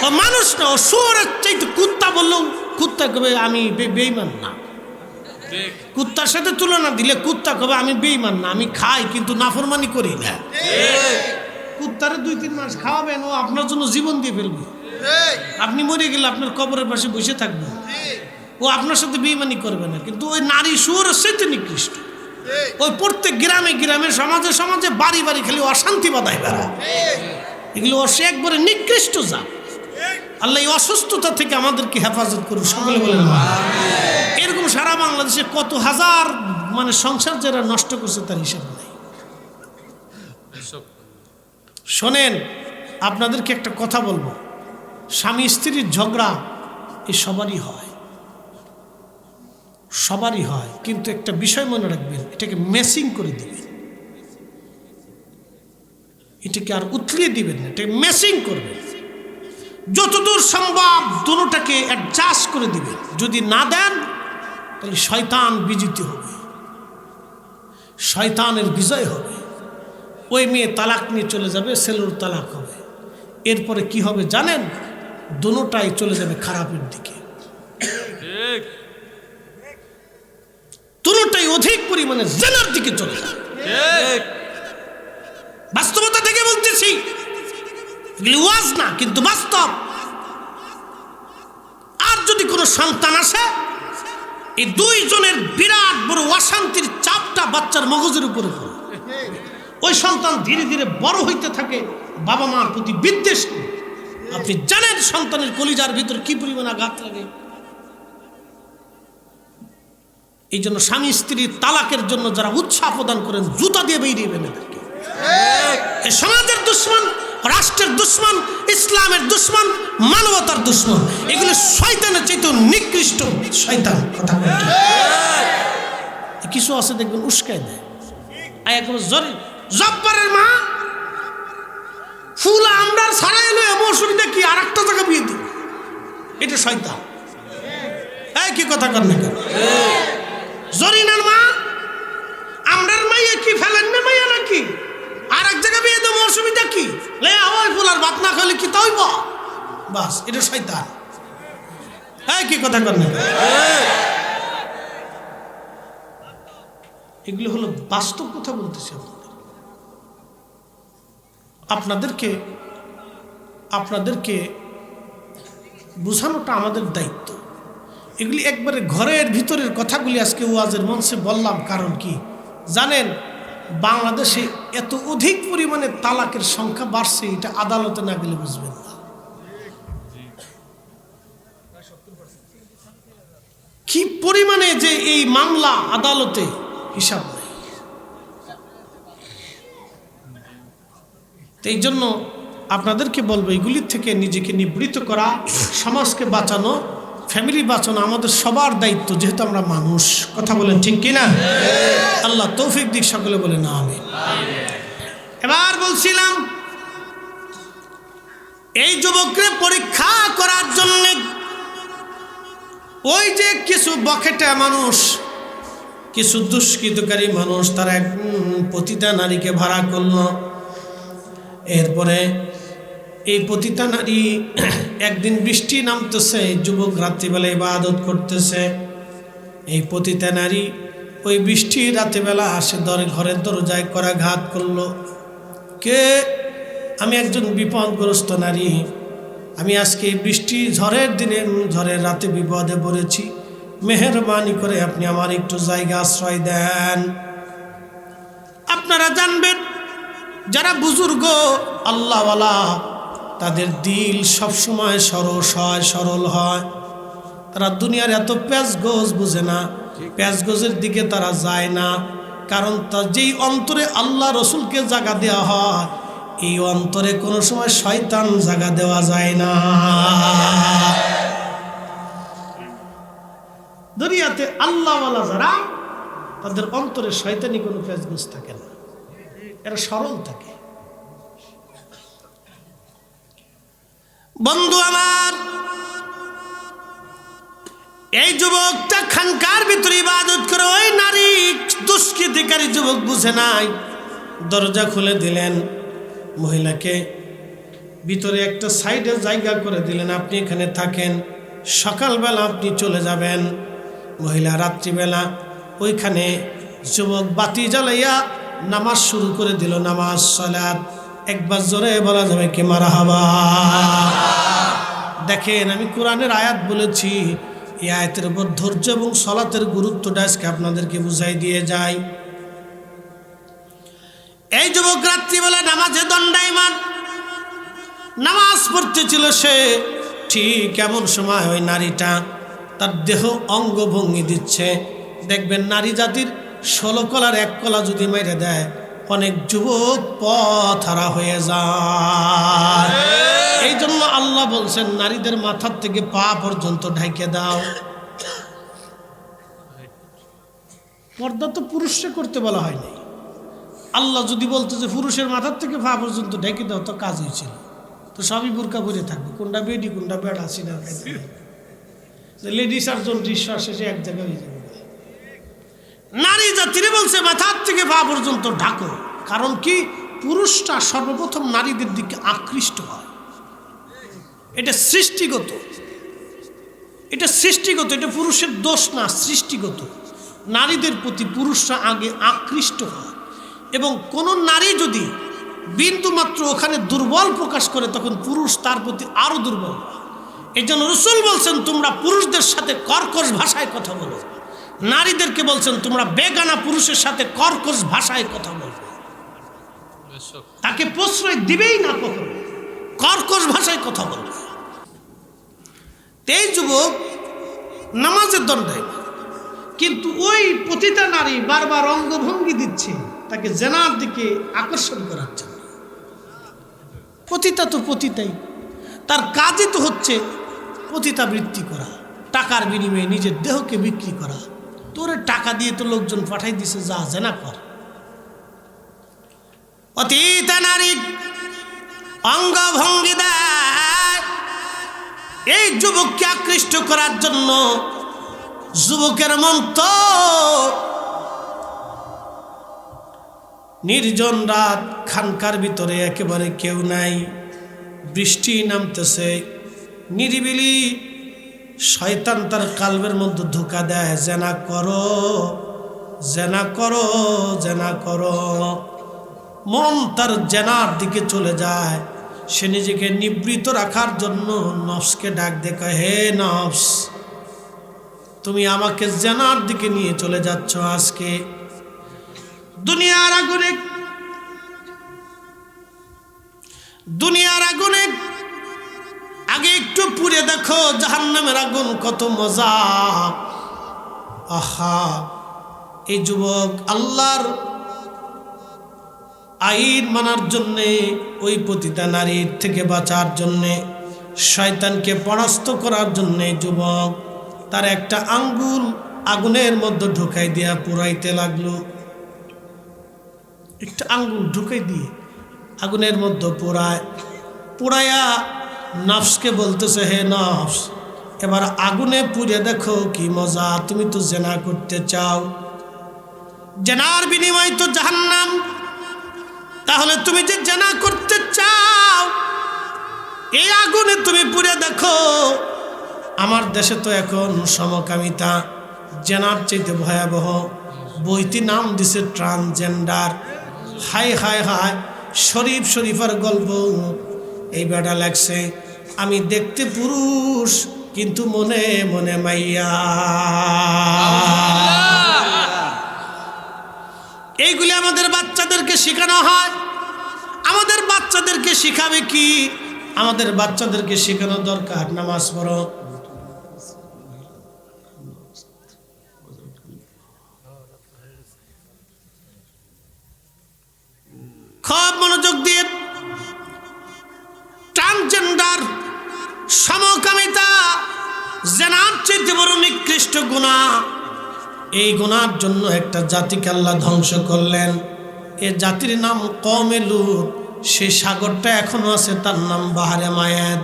ও মানুষ না, ও শুয়োরের চাইতে। কুত্তা বললেও কুত্তা কবে আমি বেঈমান না। কুত্তার সাথে তুলনা দিলে কুত্তা কবে আমি বেঈমান না, আমি খাই কিন্তু নাফরমানি করি না। কুত্তারে 2-3 মাস খাওয়াবেন, ও আপনার জন্য জীবন দিয়ে ফেলবে। আপনি মরে গেলে আপনার কবরের পাশে বসে থাকবে, ও আপনার সাথে বেঈমানি করবে না। কিন্তু ওই নারী শুয়োরের চাইতে নিকৃষ্ট। ওই প্রত্যেক গ্রামে গ্রামে সমাজে সমাজে বাড়ি বাড়ি খালি অশান্তি বাধায় বেড়া। এগুলো সে একবারে নিকৃষ্ট যা। আল্লাহ এই অসুস্থতা থেকে আমাদেরকে হেফাজত করুন, সকলে বলেন আমিন। এরকম সারা বাংলাদেশে কত হাজার মানে সংসার যারা নষ্ট করছে তার হিসাব নেই। শোনেন, আপনাদেরকে একটা কথা বলবো, স্বামী স্ত্রীর ঝগড়া এ সবারই হয়, সবারই হয়। কিন্তু একটা বিষয় মনে রাখবেন, এটাকে ম্যাচিং করে দিবেন, এটাকে আর উতলিয়ে দিবেন না, এটাকে ম্যাচিং করবেন। যতদূর সম্ভব দুটোটাকে অ্যাডজাস্ট করে দিবেন। যদি না দেন তাহলে শয়তান বিজিত হবে, শয়তানের বিজয় হবে। ওই মেয়ে তালাক নিয়ে চলে যাবে, ছেলের তালাক হবে। এরপরে কি হবে জানেন? দুটোটাই চলে যাবে খারাপের দিকে, দুটোটাই অধিক পরিমাণে জেনার দিকে চলে যাবে। বাস্তবতা থেকে বলতেছি, ওয়াজ না কিন্তু বাস্তব। আর যদি কোনো সন্তান আসে, এই দুইজনের বিরাট বড় অশান্তির চাপটা বাচ্চার মগজের উপরে পড়ে। ওই সন্তান ধীরে ধীরে বড় হইতে থাকে বাবা মার প্রতি বিদ্বেষ। আপনি জানেন সন্তানের কলিজার ভিতর কি পরিমাণ আঘাত লাগে। এই জন্য স্বামী স্ত্রীর তালাকের জন্য যারা উৎসাহ প্রদান করেন, জুতা দিয়ে বেরিয়ে এদেরকে। এই সমাজের দুশ্মন, রাষ্ট্রের দুশ্মন, ইসলামের দুশ্মন, মানবতার দুশ্মন। এগুলো শয়তানের চাইতে নিকৃষ্ট শয়তান। কথা কিছু আছে দেখবেন উস্কায় দেয়। জব্বারের মা ফুল আমরা ছাড়া এলো, এমন অসুবিধা কি? আর একটা জায়গা বিয়ে দিল, এটা শয়তান। কি কথা কর না কেন? জরিনার মা আমরার মাইয়া কি ফেলেন না মাইয়া নাকি? আর এক জায়গায় বিয়ে দেবো, অসুবিধা কি? ওই ফুল আর ভাত না খাইলে কি তাই বাস, এটা শয়তান। কি কথা কর না? এগুলো হলো বাস্তব কথা বলতেছি আপনাদেরকে বোঝানোটা আমাদের দায়িত্ব। এগুলি একবারে ঘরের ভিতরের কথাগুলি আজকে ওয়াজের মঞ্চে বললাম। কারণ কি জানেন, বাংলাদেশে এত অধিক পরিমাণে তালাকের সংখ্যা বাড়ছে, এটা আদালতে না গেলে বুঝবেন না। কি পরিমাণে যে এই মামলা আদালতে হিসাব নেই। এই জন্য আপনাদেরকে বলবো, এগুলির থেকে নিজেকে নিবৃত্ত করা, সমাজকে বাঁচানো, ফ্যামিলি বাঁচানো আমাদের সবার দায়িত্ব, যেহেতু আমরা মানুষ। কথা বলেন ঠিক কিনা? আল্লাহ তৌফিক দিক, সকলে বলেন আমিন। এবার বলছিলাম, এই যুবককে পরীক্ষা করার জন্য ওই যে কিছু বকেটে মানুষ, কিছু দুষ্কৃতকারী মানুষ, তারা এক পতিতা নারীকে ভাড়া করলো। এরপরে এই পতিতা নারী একদিন বৃষ্টি নামতেছে, যুবক রাত্রিবেলা ইবাদত করতেছে। এই পতিতা নারী ওই বৃষ্টি রাত্রিবেলা আসে ঘরের দরজায় করাঘাত করলো। কে? আমি একজন বিপদগ্রস্ত নারী, আমি আজকে বৃষ্টি ঝড়ের দিনে, ঝড়ের রাতে বিপদে পড়েছি, মেহেরবানি করে আপনি আমার একটু জায়গা আশ্রয় দেন। আপনারা জানবেন, যারা বুজুর্গ আল্লাহওয়ালা, তাদের দিল সবসময় সরল হয়। তারা দুনিয়ার এত প্যাঁচগোজ বুঝে না, প্যাঁচগোজের দিকে তারা যায় না। কারণ তার যেই অন্তরে আল্লাহ রসুলকে জায়গা দেওয়া হয়, এই অন্তরে কোনো সময় শয়তান জায়গা দেওয়া যায় না। দুনিয়াতে আল্লাহওয়ালা যারা, তাদের অন্তরে শয়তানি কোনো প্যাঁচগোজ থাকে না, এরা সরল থাকে। বন্ধু আমার, এই যুবকটা খানকার ভিতরে ইবাদত করে, ওই নারী দুষ্কৃতিকারী যুবক বুঝে নাই, দরজা খুলে দিলেন, মহিলাকে ভিতরে একটা সাইডে জায়গা করে দিলেন, আপনি এখানে থাকেন, সকালবেলা আপনি চলে যাবেন। মহিলা রাত্রিবেলা ওইখানে যুবক বাতি জ্বালাইয়া নামাজ শুরু করে দিল, নামাজ সালাত। একবার জোরে বলা যাবে কি মারহাবা? দেখেন, আমি কোরআনের আয়াত বলেছি, এই আয়াতের উপর ধৈর্য এবং সালাতের গুরুত্বটা আজকে আপনাদেরকে বুঝাই দিয়ে যাই। এই যুবক রাত্রিবেলা নামাজে দণ্ডায়মান নামাজ পড়তেছিল, সে ঠিক এমন সময় ওই নারীটা তার দেহ অঙ্গভঙ্গি দিচ্ছে। দেখবেন নারী জাতির 16 কলার 1 কলা যদি মেরে দেয়, অনেক যুবক পথ হারা হয়ে যায়। এই জন্য আল্লাহ বলছেন, নারীদের মাথার থেকে পা পর্যন্ত ঢেকে দাও। পর্দা তো পুরুষকে করতে বলা হয়নি। আল্লাহ যদি বলতো যে পুরুষের মাথার থেকে পা পর্যন্ত ঢেকে দাও, তো কাজ হয়েছিল, তো সবই বোরকা পরে থাকবে, কোনটা বেডি কোনটা বেড আসি না, লেডিস আর জেন্টস শেষে এক জায়গায় হয়ে যাবে। নারী জাতিরে বলছে মাথার থেকে পা পর্যন্ত ঢাকো, কারণ কি, পুরুষটা সর্বপ্রথম নারীদের দিকে আকৃষ্ট হয়। এটা সৃষ্টিগত, এটা সৃষ্টিগত, এটা পুরুষের দোষ না, সৃষ্টিগত। নারীদের প্রতি পুরুষরা আগে আকৃষ্ট হয়, এবং কোন নারী যদি বিন্দুমাত্র ওখানে দুর্বল প্রকাশ করে, তখন পুরুষ তার প্রতি আরো দুর্বল। এই জন্য রাসূল বলছেন, তোমরা পুরুষদের সাথে কর্কশ ভাষায় কথা বলো। নারীদেরকে বলছেন, তোমরা বেগানা পুরুষের সাথে কর্কশ ভাষায় কথা বলবে, তাকে প্রশ্রয় দিবেই না, কখনো কর্কশ ভাষায় কথা বলবে। এই যুবক নামাজের দণ্ডায়, কিন্তু ওই পতিতা নারী বারবার অঙ্গভঙ্গি দিচ্ছে তাকে জেনার দিকে আকর্ষণ করার জন্য। পতিতা তো পতিতাই, তার কাজই তো হচ্ছে পতিতাবৃত্তি করা, টাকার বিনিময়ে নিজের দেহকে বিক্রি করা। তোরে টাকা দিয়ে তো লোকজন পাঠাই দিছে, যা জেনা কর। পতিতা নারী অঙ্গভঙ্গি দেয় এই যুবককে আকৃষ্ট করার জন্য। যুবকের মন তো নির্জন রাত, খানকার ভিতরে একেবারে কেউ নাই, বৃষ্টি নামতেছে, নিরিবিলি। শয়তান তার কালবের মধ্যে ধোঁকা দেয়, জেনা করো, জেনা করো, জেনা করো। মন তার জেনার দিকে চলে যায়। সে নিজেকে নিবৃত রাখার জন্য নফসকে ডাক দেয়, হে নফস, তুমি আমাকে জেনার দিকে নিয়ে চলে যাচ্ছ। আজকে দুনিয়ার আগুনে, দুনিয়ার আগুনে আগে একটু পুড়ে দেখো জাহান্নামের আগুন কত মজা। আহা, এই যুবক আল্লাহর আইন মানার জন্যে, ওই পতিতা নারীর থেকে বাঁচার জন্যে, শয়তানকে পরাস্ত করার জন্যে যুবক তার একটা আঙ্গুল আগুনের মধ্যে ঢুকাই দিয়া পুরাইতে লাগলো। একটা আঙ্গুল ঢুকাই দিয়ে আগুনের মধ্যে পুরায়া নফসকে বলতেছে, হে নফস, এবার আগুনে পুড়ে দেখো কি মজা। তুমি তো জেনা করতে চাও, জেনার বিনিময় তো জাহান্নাম। তাহলে তুমি যে জেনা করতে চাও, এই আগুনে তুমি পুড়ে দেখো। আমার দেশে তো এখন সমকামিতা জেনার চাইতে ভয়াবহ। বইটি নাম দিছে ট্রান্সজেন্ডার। হায় হায় হায়, শরীফ শরীফার গল্প এই বেটা লাগছে। আমি দেখতে পুরুষ, কিন্তু মনে মনে মাইয়া। এইগুলি আমাদের বাচ্চাদেরকে শেখানো হয়। আমাদের বাচ্চাদেরকে শিখাবে কি? আমাদের বাচ্চাদেরকে শেখানো দরকার, নামাজ পড়ো। খুব মনোযোগ দিয়ে, ট্রান্সজেন্ডার, সমকামিতা জেনার চেয়ে বড় নিকৃষ্ট গুনাহ। এই গুনার জন্য একটা জাতিকে আল্লাহ ধ্বংস করলেন। এ জাতির নাম কওমে লূত। সেই সাগরটা এখনো আছে, তার নাম বাহারে মায়াদ।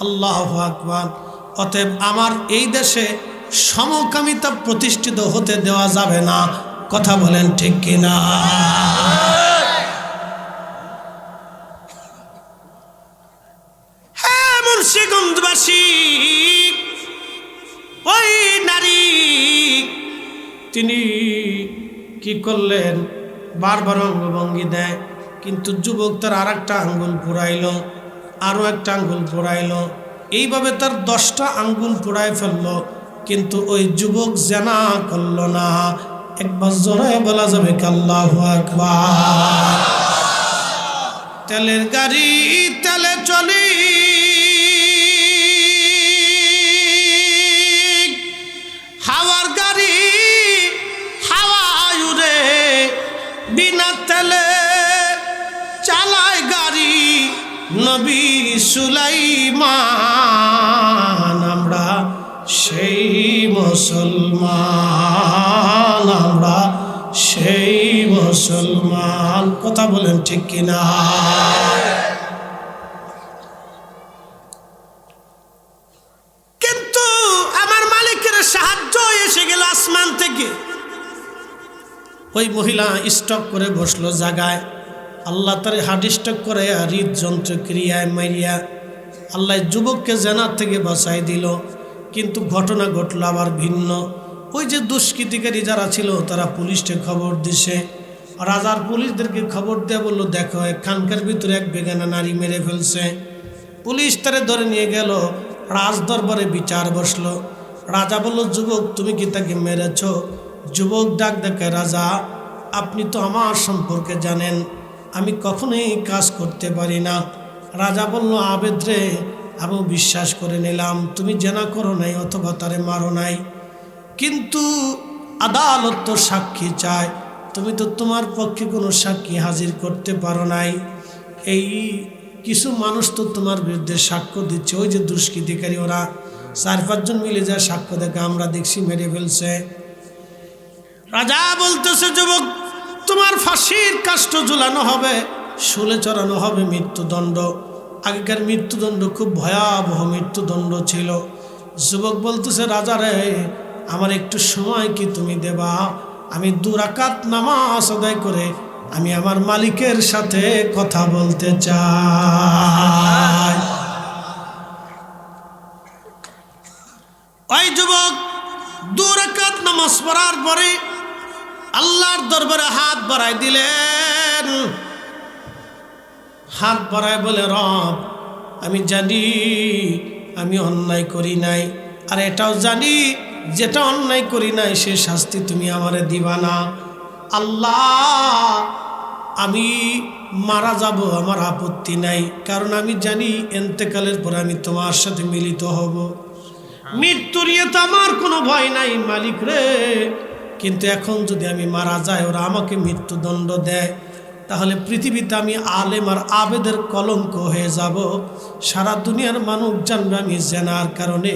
আল্লাহু আকবার। অতএব আমার এই দেশে সমকামিতা প্রতিষ্ঠিত হতে দেওয়া যাবে না। কথা বলেন ঠিক কিনা? হ্যাঁ মুন্সিগঞ্জবাসী, ওই নারী তিনি কি করলেন, বারবার অঙ্গভঙ্গি দেয়, কিন্তু যুবক তার আর একটা আঙ্গুল পোড়াইল, আরও একটা আঙ্গুল পোড়াইল, এইভাবে তার 10টা আঙ্গুল পোড়ায় ফেলল, কিন্তু ওই যুবক জেনা করল না। একবার জোরে বলা যাবে কি আল্লাহু আকবার? তেলের গাড়ি তেলে চলি, হাওয়ার গাড়ি হাওয়ায় উড়ে, বিনা তেলে চালায় গাড়ি নবী সুলাইমান। আমরা সেই মুসলমান, আমরা সেই মুসলমান। কথা বলেন ঠিক কিনা? কিন্তু আমার মালিকের সাহায্য এসে গেল আসমান থেকে। ওই মহিলা স্টক করে বসলো জায়গায়, আল্লাহ তার হার্ট স্ট্রোক করে হৃদযন্ত্র ক্রিয়ায় মারিয়া আল্লাহ যুবককে জেনার থেকে বাঁচাই দিল। কিন্তু ঘটনা ঘটল আবার ভিন্ন। ওই যে দুষ্কৃতিকারী যারা ছিল তারা পুলিশকে খবর দিছে, রাজার পুলিশদেরকে খবর দেয়া বললো, দেখো এখানকার ভিতরে এক বেগানা নারী মেরে ফেলছে। পুলিশ তারে ধরে নিয়ে গেল, রাজ দরবারে বিচার বসলো। রাজা বলল, যুবক তুমি কি তাকে মেরেছ? যুবক ডাক দেখে, রাজা আপনি তো আমার সম্পর্কে জানেন, আমি কখনোই কাজ করতে পারি না। রাজা বলল, আবেদ রে, আমি বিশ্বাস করে নিলাম তুমি জেনা করো নাই অথবা তারে মারো নাই, কিন্তু আদালত তো সাক্ষী চায়, তুমি তো তোমার পক্ষে কোনো সাক্ষী হাজির করতে পারো নাই। এই কিছু মানুষ তো তোমার বিরুদ্ধে সাক্ষ্য দিচ্ছে, ওই যে দুষ্কৃতিকারী ওরা 4-5 জন মিলে যা সাক্ষ্য দেখে আমরা দেখছি মেরে ফেলছে। রাজা বলতেছে, যুবক তোমার ফাঁসির কাষ্ঠ ঝুলানো হবে, শুলে চড়ানো হবে মৃত্যুদণ্ড। আগেকার মৃত্যুদণ্ড খুব ভয়াবহ মৃত্যুদণ্ড ছিল। যুবক বলতেছে, রাজা রে, আমার একটু সময় কি তুমি দেবা? আমি 2 রাকাত নামাজ আদায় করে আমি আমার মালিকের সাথে কথা বলতে চাই। ওই যুবক 2 রাকাত নামাজ পড়ার পরে আল্লাহর দরবারে হাত বাড়াই দিলেন। হাত বাড়ায় বলে, রব আমি জানি আমি অন্যায় করি নাই, আর এটাও জানি যেটা অন্যায় করি নাই সে শাস্তি তুমি আমারে দিবা না। আল্লাহ আমি মারা যাব, আমার আপত্তি নাই, কারণ আমি জানি এন্তেকালের পরে আমি তোমার সাথে মিলিত হব। মৃত্যুর ইয়ে তো আমার কোনো ভয় নাই মালিক রে, কিন্তু এখন যদি আমি মারা যাই, ওরা আমাকে মৃত্যুদণ্ড দেয়, তাহলে পৃথিবীতে আমি আলেম আর আবেদের কলঙ্ক হয়ে যাব। সারা দুনিয়ার মানুষ জানবে আমি জেনার কারণে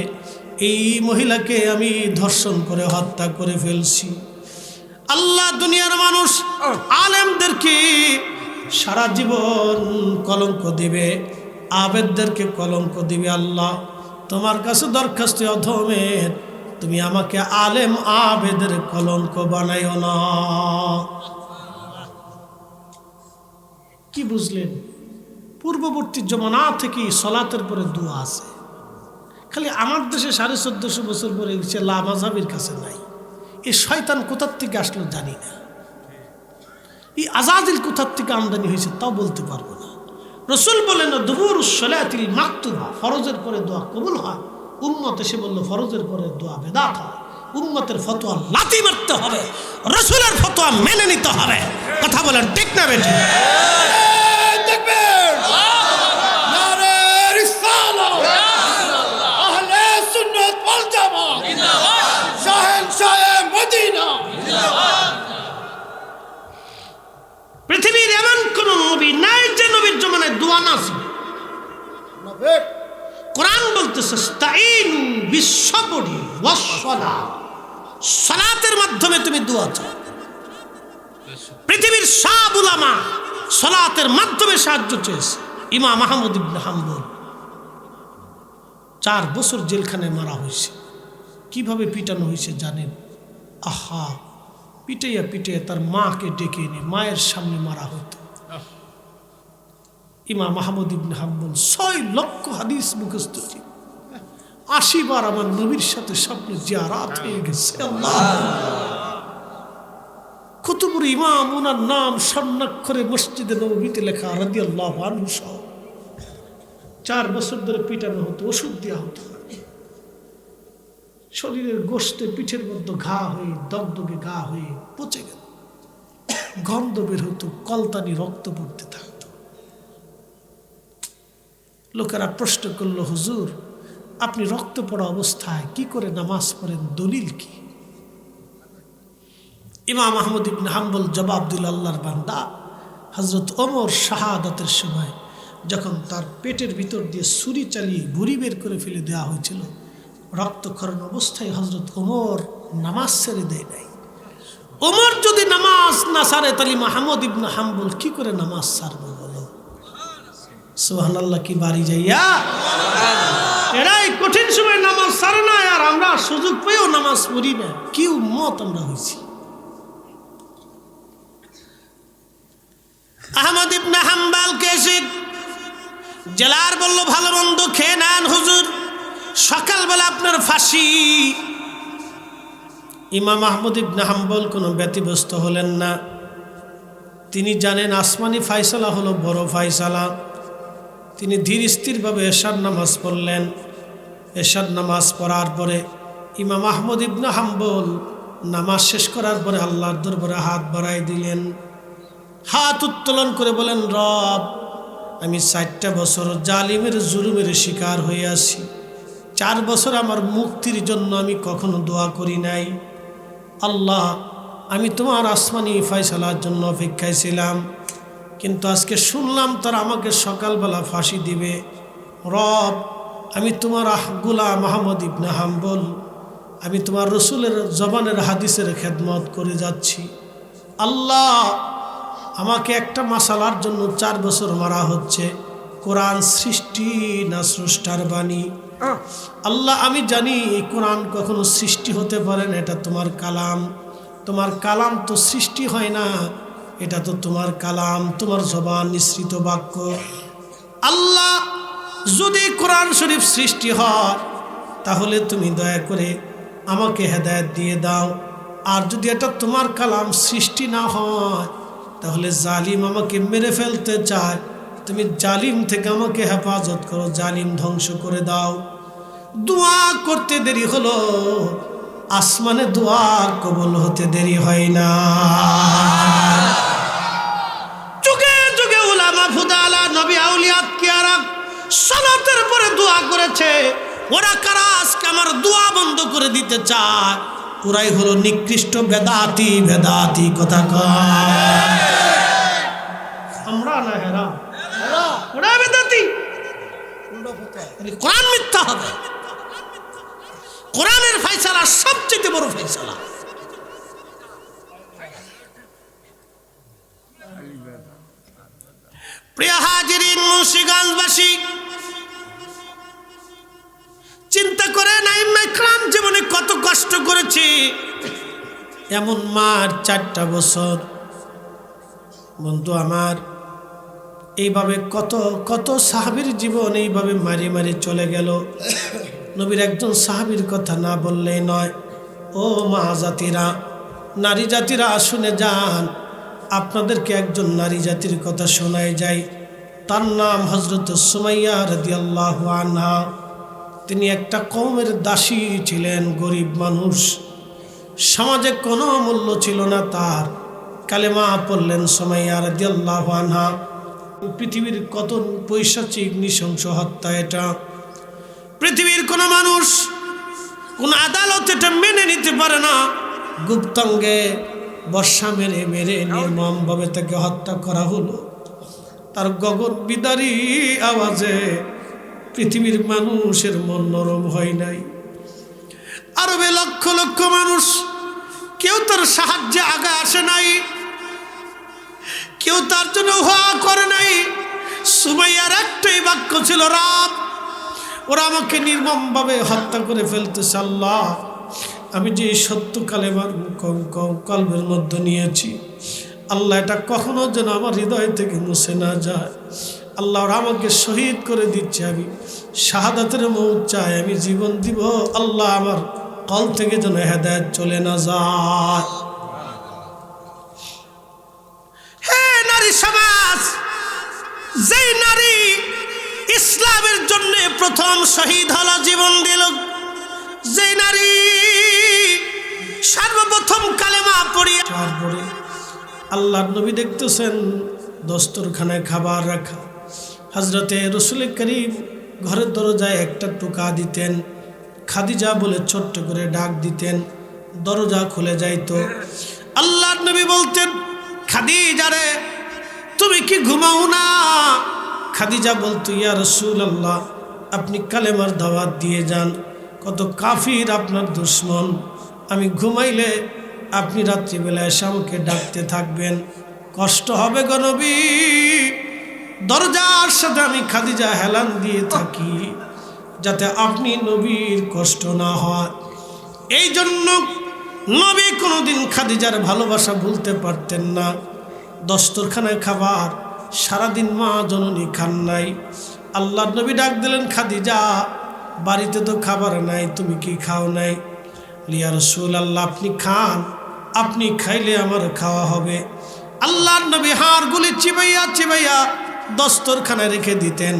এই মহিলাকে আমি ধর্ষণ করে হত্যা করে ফেলছি। আল্লাহ দুনিয়ার মানুষ আলেমদেরকে সারা জীবন কলঙ্ক দিবে, আবেদদেরকে কলঙ্ক দিবে। আল্লাহ তোমার কাছে দরখাস্ত অধমের, তুমি আমাকে আলেম আবেদের কলঙ্ক বানাইও না। কি বুঝলেন? পূর্ববর্তী জমানা থেকে সলাতের পরে দোয়া আছে, খালি আমার দেশে 1450 বছর পরে গেছে লামাজাবির কাছে নাই। এই শয়তান কোথার থেকে আসলো জানি না, এই আজাদিল কোথার থেকে আমদানি হয়েছে তাও বলতে পারবো না। রসুল বলেন, দুবুরুস সালাতিল মাকতুবা, ফরজের পরে দোয়া কবুল হয়। উম্মত এসে বললো ফরজের পরে দোয়া বেদাত হয়। উম্মতের ফতোয়া লাথি মারতে হবে, রসুলের ফতোয়া মেনে নিতে হবে। কথা বলেন ঠিক না বেটি? পৃথিবীর এমন কোন নবী নাই যে নবীর জমানায় দোয়া না ছিল। কোরআন বলতেছে, ইস্তাঈনু বিস-সাবরি ওয়াস-সালাহ, সালাতের মাধ্যমে তুমি দোয়া চাও। পৃথিবীর সব উলামা সালাতের মাধ্যমে সাহায্য চেয়েছে। ইমাম আহমদ ইবনে হাম্বল 4 বছর জেলখানায় মারা হয়েছে। কিভাবে পিটানো হয়েছে জানেন? আহা, পিটাইয়া পিটাইয়া তার মাকে ডেকে এনে মায়ের সামনে মারা হতো। ইমাম আহমদ ইবনে হাম্বল 6 লক্ষ হাদিস মুখস্থ ছিল। 80 বার আমার নবীর সাথে স্বপ্নে জিয়ারাত হয়ে গেছে। আল্লাহ, কত বড় ইমাম! ওনার নাম স্বর্ণাক্ষরে মসজিদে নববীতে লেখা রাদিয়াল্লাহু আনহু সহ। 4 বছর ধরে পিটানো হতো, ওষুধ দেওয়া হতো। শরীরের গোশতে পিঠের মধ্যে ঘা হয়ে, দগদগে ঘা হয়ে পচে গেল, গন্ধ বের হতো, কলতানি রক্ত পড়তে থাকতো। লোকেরা প্রশ্ন করলো, হুজুর আপনি রক্ত পড়া অবস্থায় কি করে নামাজ পড়েন, দলিল কি? ইমাম আহমদ ইবনে হাম্বল জবাব দিল, আল্লাহর বান্দা, হযরত ওমর শাহাদাতের সময় যখন তার পেটের ভিতর দিয়ে ছুরি চালিয়ে ভুঁড়ি বের করে ফেলে দেওয়া হয়েছিল, রক্তক্ষরণ অবস্থায় হযরত ওমর নামাজ ছেড়ে দেয় নাই। ওমর যদি নামাজ না ছাড়ে তাহলে আহমদ ইবনে হাম্বল কি করে নামাজ ছাড়বে বলো? সুবহানাল্লাহ। কি বাড়ি যাইয়া এরাই কঠিন সময় নামাজ ছাড়ে না, আর আমরা সুযোগ পেয়েও নামাজ পড়ি না। কি উম্মত আমরা হয়েছি! আহমদ ইবনে হাম্বল কেসে জেলার বলল, ভালো মন্দ খেয়ে নেন হুজুর, সকালবেলা আপনার ফাঁসি। ইমাম আহমদ ইবনে হাম্বল কোনো ব্যতিব্যস্ত হলেন না। তিনি জানেন আসমানি ফায়সালা হলো বড় ফায়সালা। তিনি ধীর স্থিরভাবে এশার নামাজ পড়লেন। এশার নামাজ পড়ার পরে ইমাম আহমদ ইবনে হাম্বল নামাজ শেষ করার পরে আল্লাহর দরবারে হাত বাড়াই দিলেন। হাত উত্তোলন করে বলেন, রব, আমি 4টা বছর জালিমের জুলুমের শিকার হয়ে আছি। 4 বছর আমার মুক্তির জন্য আমি কখনো দোয়া করি নাই। আল্লাহ, আমি তোমার আসমানি ফয়সালার জন্য অপেক্ষায় ছিলাম, কিন্তু আজকে শুনলাম তারা আমাকে সকালবেলা ফাঁসি দিবে। রব, আমি তোমার গোলাম আহমদ ইবনে হাম্বল, আমি তোমার রসুলের জবানের হাদিসের খেদমত করে যাচ্ছি। আল্লাহ, আমাকে একটা মাসালার জন্য 4 বছর মারা হচ্ছে। কোরআন সৃষ্টি না স্রষ্টার বাণী? আল্লাহ, আমি জানি এই কোরআন কখনো সৃষ্টি হতে পারে না, এটা তোমার কালাম। তোমার কালাম তো সৃষ্টি হয় না, এটা তো তোমার কালাম, তোমার জবান নিঃসৃত বাক্য। আল্লাহ, যদি কোরআন শরীফ সৃষ্টি হয় তাহলে তুমি দয়া করে আমাকে হেদায়েত দিয়ে দাও। আর যদি এটা তোমার কালাম সৃষ্টি না হয় তাহলে জালিম আমাকে মেরে ফেলতে চায়, তুমি জালিম থেকে আমাকে হেফাজত করো, জালিম ধ্বংস করে দাও। দোয়া করতে দেরি হলো, আসমানে দোয়া কবুল হতে দেরি হয় না। যুগে যুগে উলামা ফুদালা নবী আউলিয়া কিয়ারা সালাতের পরে দোয়া করেছে। ওরা কারা আজকে আমার দোয়া বন্ধ করে দিতে চায়? ওরাই হলো নিকৃষ্ট বেদাতি। বেদাতি কথা কয় আমরা না, হেরা ওরা বেদাতি। কোরআন মিথ্যা হবে। কোরআনের ফয়সালা সবচেয়ে বড় ফয়সালা। প্রিয় হাজিরিন, মুন্সিগঞ্জবাসী, চিন্তা করে আইম্মা ইকরাম জীবনে কত কষ্ট করেছে। এমন মার 4টা বছর। বন্ধু আমার, এইভাবে কত কত সাহাবীর জীবন এইভাবে মারি মারি চলে গেল। নবীর একজন সাহাবীর কথা না বললেই নয়। ও মা জাতিরা, নারী জাতিরা, শুনে যান, আপনাদেরকে একজন নারী জাতির কথা শোনায় যায়। তার নাম হযরত সুমাইয়া রাদিয়াল্লাহু আনহা। তিনি একটা কওমের দাসী ছিলেন, গরিব মানুষ, সমাজে কোনো মূল্য ছিল না তার। কালেমা পড়লেন সুমাইয়া রাদিয়াল্লাহু আনহা। পৃথিবীর কত পৈশাচিক নৃশংস হত্যা এটা! পৃথিবীর কোনো মানুষ, কোন আদালত এটা মেনে নিতে পারে না। গুপ্তাঙ্গে বর্ষা মেরে মেরে নির্মমভাবে তাকে হত্যা করা হলো। তার গগন বিদারী আওয়াজে পৃথিবীর মানুষের মন নরম হয় নাই। আরবে লক্ষ লক্ষ মানুষ, কেউ তার সাহায্যে আগে আসে নাই, কেউ তার জন্য হওয়া করে নাই। সুমাইয়ার একটাই বাক্য ছিল, রব, ওরা আমাকে নির্মমভাবে হত্যা করে ফেলতেছে। আল্লাহ, আমি যে সত্য কালেমার কলবের মধ্যে নিয়েছি, আল্লাহ এটা কখনো যেন আমার হৃদয় থেকে মুছে না যায়। আল্লাহ আমাকে শহীদ করে দিচ্ছে, আমি শাহাদাতের মৌত চাই, আমি জীবন দিব। আল্লাহ আমার কল থেকে যেন হেদায়েত চলে না যায়। হে নারী সমাজ, যেই নারী ইসলামের জন্য প্রথম শহীদ হলো, জীবন দিল, যেই নারী সর্বপ্রথম কালেমা পড়িয়ে তারপরে আল্লাহর নবী দেখতেছেন দস্তরখানায় খাবার রাখা। হযরতে রাসূল করিম ঘরের দরজায় একটা টোকা দিতেন, খাদিজা বলে ছোট্ট করে ডাক দিতেন, দরজা খুলে যাইতো। আল্লাহর নবী বলতেন, খাদিজা রে তুমি কি ঘুমাও না? খাদিজা বলতো, ইয়া রাসূলুল্লাহ আপনি কালেমার দাওয়াত দিয়ে যান, কত কাফির আপনার দুশমন, আমি ঘুমাইলে আপনি রাত্রিবেলা এসে আমাকে ডাকতে থাকবেন, কষ্ট হবে গো নবী। দরজার সাথে আমি খাদিজা হেলান দিয়ে থাকি যাতে আপনি নবীর কষ্ট না হয়। এই জন্য নবী কোনোদিন খাদিজার ভালোবাসা ভুলতে পারতেন না। দস্তরখানায় খাবার সারাদিন মা জননী খান নাই। আল্লাহর নবী ডাক দিলেন, খাদিজা বাড়িতে তো খাবার নাই, তুমি কি খাও নাই? ইয়া রাসূলুল্লাহ আপনি খান, আপনি খাইলে আমার খাওয়া হবে। আল্লাহর নবী হাড়গুলি চিবাইয়া চিবাইয়া দস্তরখানায় রেখে দিতেন।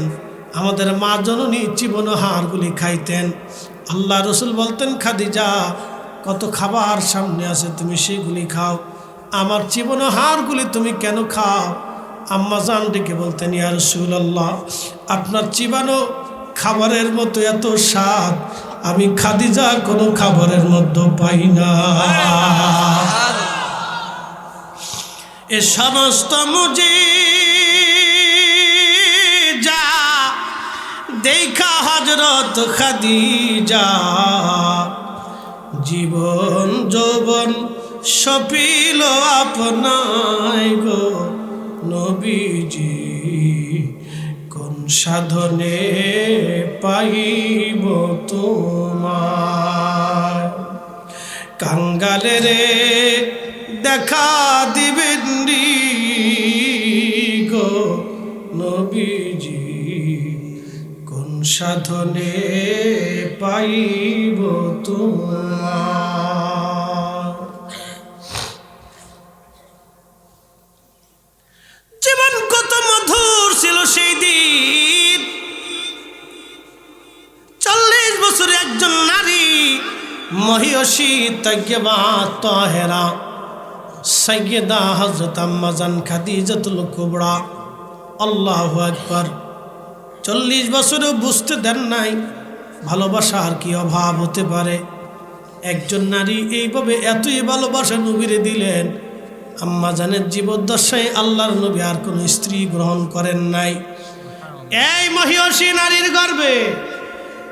আমাদের মা জননী চিবনো হাড়গুলি খাইতেন। আল্লাহ রসুল বলতেন, খাদিজা কত খাবার সামনে আছে, তুমি সেগুলি খাও, আমার চিবনো হাড়গুলি তুমি কেন খাও? আম্মা জান ডেকে বলতেন, ইয়া রাসূলুল্লাহ আপনার চিবানো খাবারের মতো এত স্বাদ আমি খাদিজা কোনো খাবারের মধ্যে পাই না। এ সমস্ত মুজিজা দেখা হযরত খাদিজা, জীবন যৌবন সপিল আপনায় গো নবীজি, কোন সাধনে পাইব তোমার? কাঙ্গালের দেখা দিবেন গো নবীজি, কোন সাধনে পাইব তোমার? জীবন কত মধুর ছিল সেই দিন। 40 বছরে একজন নারী মহিয়সী তাইয়্যিবা তাহেরা সাইয়্যিদা হযরত আম্মা জান খাদিজাতুল কুবরা, আল্লাহু আকবার। 40 বছরেও বুঝতে দেন নাই ভালোবাসার কি অভাব হতে পারে। একজন নারী এইভাবে এতই ভালোবাসা নবীরে দিলেন, আম্মা জানের জীবদ্দশায় আল্লাহর নবী আর কোনো স্ত্রী গ্রহণ করেন নাই। এই মহিয়সী নারীর গর্ভে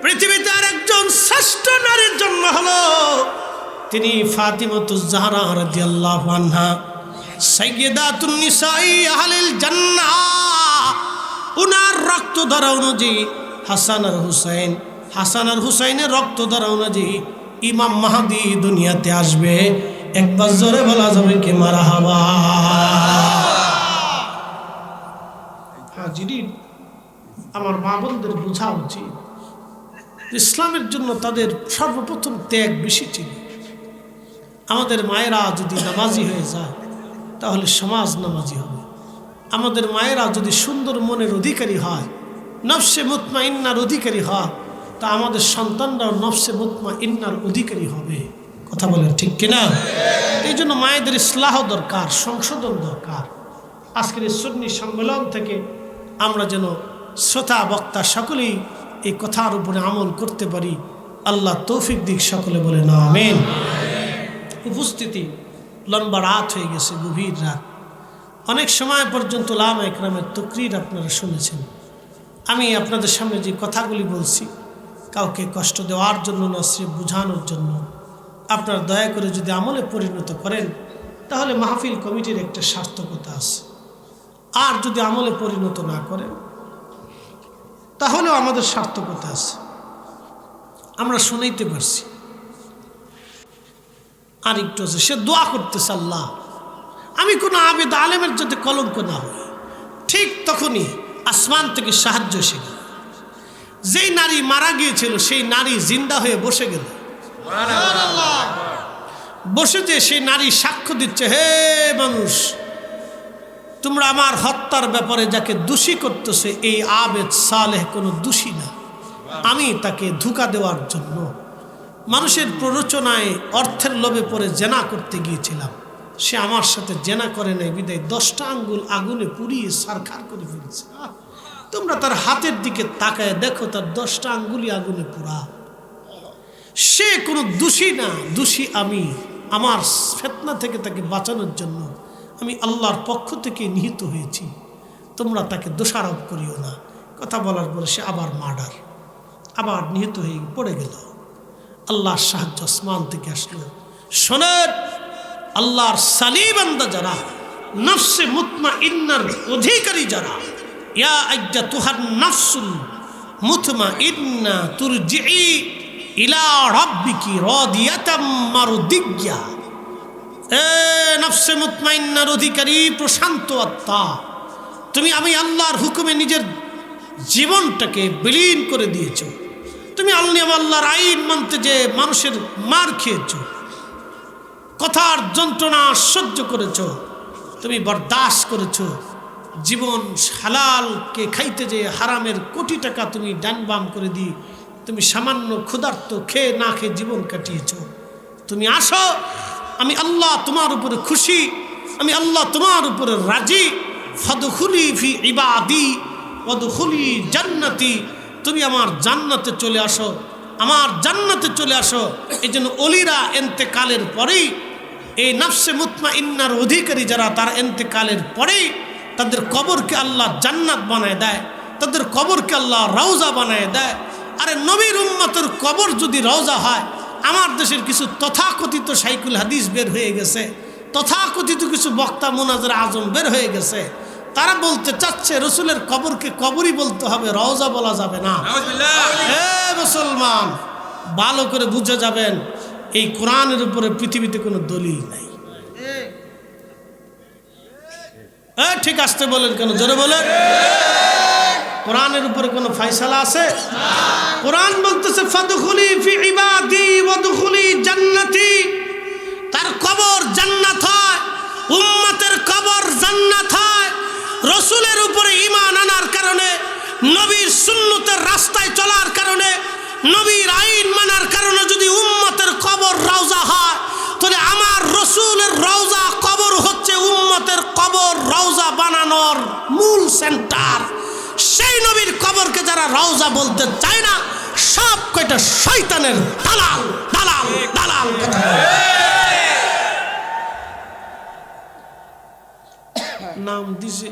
পৃথিবীতে আর একজন শ্রেষ্ঠ নারীর জন্ম হলো। তিনি ফাতিমাতুজ জাহরা রাদিয়াল্লাহু আনহা, সাইয়্যিদাতুন নিসাই আহলিল জান্নাহ। উনার রক্ত ধারা অনুযায়ী হাসান আর হুসাইনের রক্ত ধারা অনুযায়ী ইমাম মাহদী দুনিয়াতে আসবে। একবার জোরে বলা যাবে কি মারহাবা? হাজিরিন, আমার মা বোনদের বোঝা উচিত ইসলামের জন্য তাদের সর্বপ্রথম ত্যাগ বেশি ছিল। আমাদের মায়েরা যদি নামাজি হয়ে যায় তাহলে সমাজ নামাজি হবে। আমাদের মায়েরা যদি সুন্দর মনের অধিকারী হয়, নফসে মুতমাইন্নার অধিকারী হয়, তা আমাদের সন্তানরাও নফসে মুতমাইন্নার অধিকারী হবে। কথা বলেন ঠিক কিনা? এই জন্য মায়েদের ইসলাহ দরকার, সংশোধন দরকার। আজকের এই সুন্নি সম্মেলন থেকে আমরা যেন শ্রোতা বক্তা সকলেই এই কথার উপরে আমল করতে পারি। আল্লাহ তৌফিক দিক, সকলে বলে না আমিন। উপস্থিতি, লম্বা রাত হয়ে গেছে, গভীর রাত। অনেক সময় পর্যন্ত উলামা ইকরামের তাকরীর আপনারা শুনেছেন। আমি আপনাদের সামনে যে কথাগুলি বলছি কাউকে কষ্ট দেওয়ার জন্য না, স্রেফ বোঝানোর জন্য। আপনারা দয়া করে যদি আমলে পরিণত করেন তাহলে মাহফিল কমিটির একটা সার্থকতা আছে। আর যদি আমলে পরিণত না করেন তাহলেও আমাদের সার্থকতা আছে। আমরা শুনাইতে পারছি। আর একটু আছে, সে দোয়া করতেছে, আল্লাহ আমি কোনো আবেদ আলেমের যাতে কলঙ্ক না হই। ঠিক তখনই আসমান থেকে সাহায্য এসে গেল। যেই নারী মারা গিয়েছিল সেই নারী জিন্দা হয়ে বসে গেল। বসে যে সেই নারী সাক্ষ্য দিচ্ছে, হে মানুষ, তোমরা আমার হত্যার ব্যাপারে যাকে দোষী করতেছে এই আবেদ সালেহ কোনো দোষী না। আমি তাকে ধোঁকা দেওয়ার জন্য মানুষের প্ররোচনায় অর্থের লোভে পড়ে জেনা করতে গিয়েছিলাম। সে আমার সাথে জেনা করে নাই বিদায় 10টা আঙ্গুল আগুনে পুড়িয়ে সারখার করে ফেলেছে। তোমরা তার হাতের দিকে তাকায় দেখো, তার 10টা আঙ্গুলি আগুনে পোড়া। সে কোনো দোষী না, দোষী আমি। আমার ফিতনা থেকে তাকে বাঁচানোর জন্য আমি আল্লাহর পক্ষ থেকে নিহত হয়েছি। তোমরা তাকে দোষারোপ করিও না। কথা বলার পরে সে আবার মার্ডার, আবার নিহত হয়ে পড়ে গেল। আল্লাহর সাহায্য আসমান থেকে আসলো। শোনেন, আল্লাহর সালি বান্দা যারা, নফসে মুতমাইন্নার অধিকারী যারা, ইয়া আইয়াতুহান নাফসুল মুতমাইন্না তুরজিই ইলা রাব্বিকি রাদিয়াতাম মারদিয়্যা। এ নফসে মুতমাইন্নার অধিকারী, প্রশান্ত আত্মা, তুমি আমি আল্লাহর হুকুমে নিজের জীবনটাকে বিলীন করে দিয়েছ। তুমি আল্লাহর আইন মানতে যে মানুষের মার খেয়েছ, কথার যন্ত্রণা সহ্য করেছ, তুমি বরদাস্ত করেছ। জীবন হালালকে খাইতে যে হারামের কোটি টাকা তুমি ডান বাম করে দিয়ে তুমি সামান্য ক্ষুধার্ত খেয়ে না খেয়ে জীবন কাটিয়েছ। তুমি আসো, আমি আল্লাহ তোমার উপরে খুশি, আমি আল্লাহ তোমার উপরে রাজি। ফাদখুলি ফি ইবাদি ওয়াদখুলি জান্নাতি। তুমি আমার জান্নাতে চলে আসো, আমার জান্নাতে চলে আসো। এই জন্য অলিরা এন্তেকালের পরেই, এই নফসে মুতমাইন্নার অধিকারী যারা, তার এন্তেকালের পরেই তাদের কবরকে আল্লাহ জান্নাত বানায় দেয়, তাদের কবরকে আল্লাহ রওজা বানায় দেয়। আরে নবীর উম্মতের কবর যদি রওজা হয়, আমার দেশের কিছু তথাকথিত শাইখুল হাদিস বের হয়ে গেছে, তথাকথিত কিছু বক্তা মুনাজার আজম বের হয়ে গেছে, তারা বলতে চাচ্ছে রসুলের কবরকে কবরই বলতে হবে, রওজা বলা যাবে না। হে মুসলমান, ভালো করে বুঝে যাবেন, এই কোরআনের উপরে পৃথিবীতে কোনো দলিল নাই। ঠিক আসতে বলেন কেন, জোরে বলেন। কোরআনের উপরে কোনো ফয়সালা আছে? কোরআন বলতেছে ফাদখুলি ফি ইবাদি ওয়াদখুলি জান্নাতি। তার কবর জান্নাত হয়, উম্মতের কবর জান্নাত হয়। রসুলের উপরে ঈমান আনার কারণে, নবীর সুন্নতের রাস্তায় চলার কারণে, নবীর আইন মানার কারণে যদি উম্মতের কবর রওজা হয়, তাহলে আমার রসুলের রওজা কবর হচ্ছে উম্মতের কবর রওজা বানানোর মূল সেন্টার। সেই নবীর কবরকে যারা রওজা বলতে চায় না, সব কয়টা শয়তানের দালাল দালাল দালাল। নাম দিছে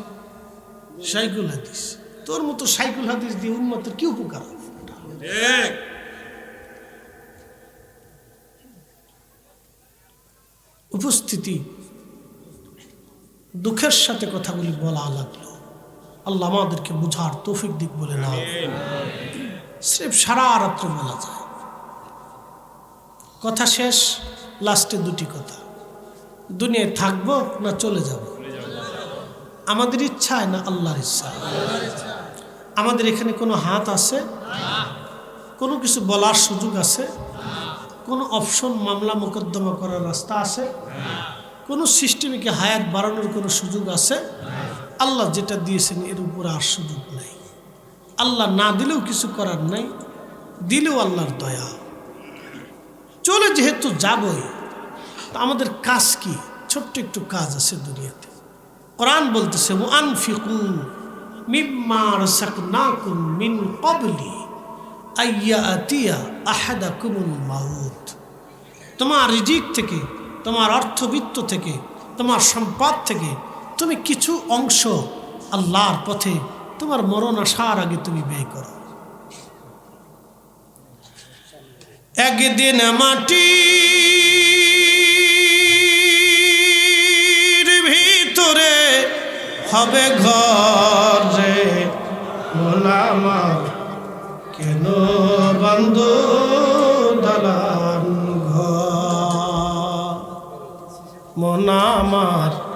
শাইখুল হাদিস। তোর মতো শাইখুল হাদিস দিয়ে উম্মতের কি উপকার হবে? উপস্থিতি, দুঃখের সাথে কথাগুলি বলা লাগলো। আল্লাহ আমাদেরকে বুঝার তৌফিক দিক বলে না, সির্ফ সারা রাত্র বলা যায়। কথা শেষ, লাস্টে দুটি কথা। দুনিয়ায় থাকবো না চলে যাব? আমাদের ইচ্ছায় না আল্লাহর ইচ্ছা? আমাদের এখানে কোনো হাত আছে? কোনো কিছু বলার সুযোগ আছে? কোনো অপশন, মামলা মোকদ্দমা করার রাস্তা আছে? কোনো সিস্টেমকে হায়াত বাড়ানোর কোনো সুযোগ আছে? আল্লাহ যেটা দিয়েছেন এর উপরে আর সুযোগ নাই। আল্লাহ না দিলেও কিছু করার নাই, দিলেও আল্লাহর দয়া। চলে যেহেতু যাবই, তা আমাদের কাজ কি? ছোট্ট একটু কাজ আছে দুনিয়াতে। কোরআন বলতেছে ওয়ানফিকু মিম্মা রাযাকনাকুম মিন ক্বাবলি আইয়াতিয়া আহাদাকুমুল মাউত। তোমার রিজিক থেকে, তোমার অর্থবিত্ত থেকে, তোমার সম্পদ থেকে তুমি কিছু অংশ আল্লাহর পথে তোমার মরণ আসার আগে তুমি ব্যয় করো। একদিন মাটির ভিতরে হবে ঘর রে মোলামা, কেন বন্ধু দালান ঘর। মন আমার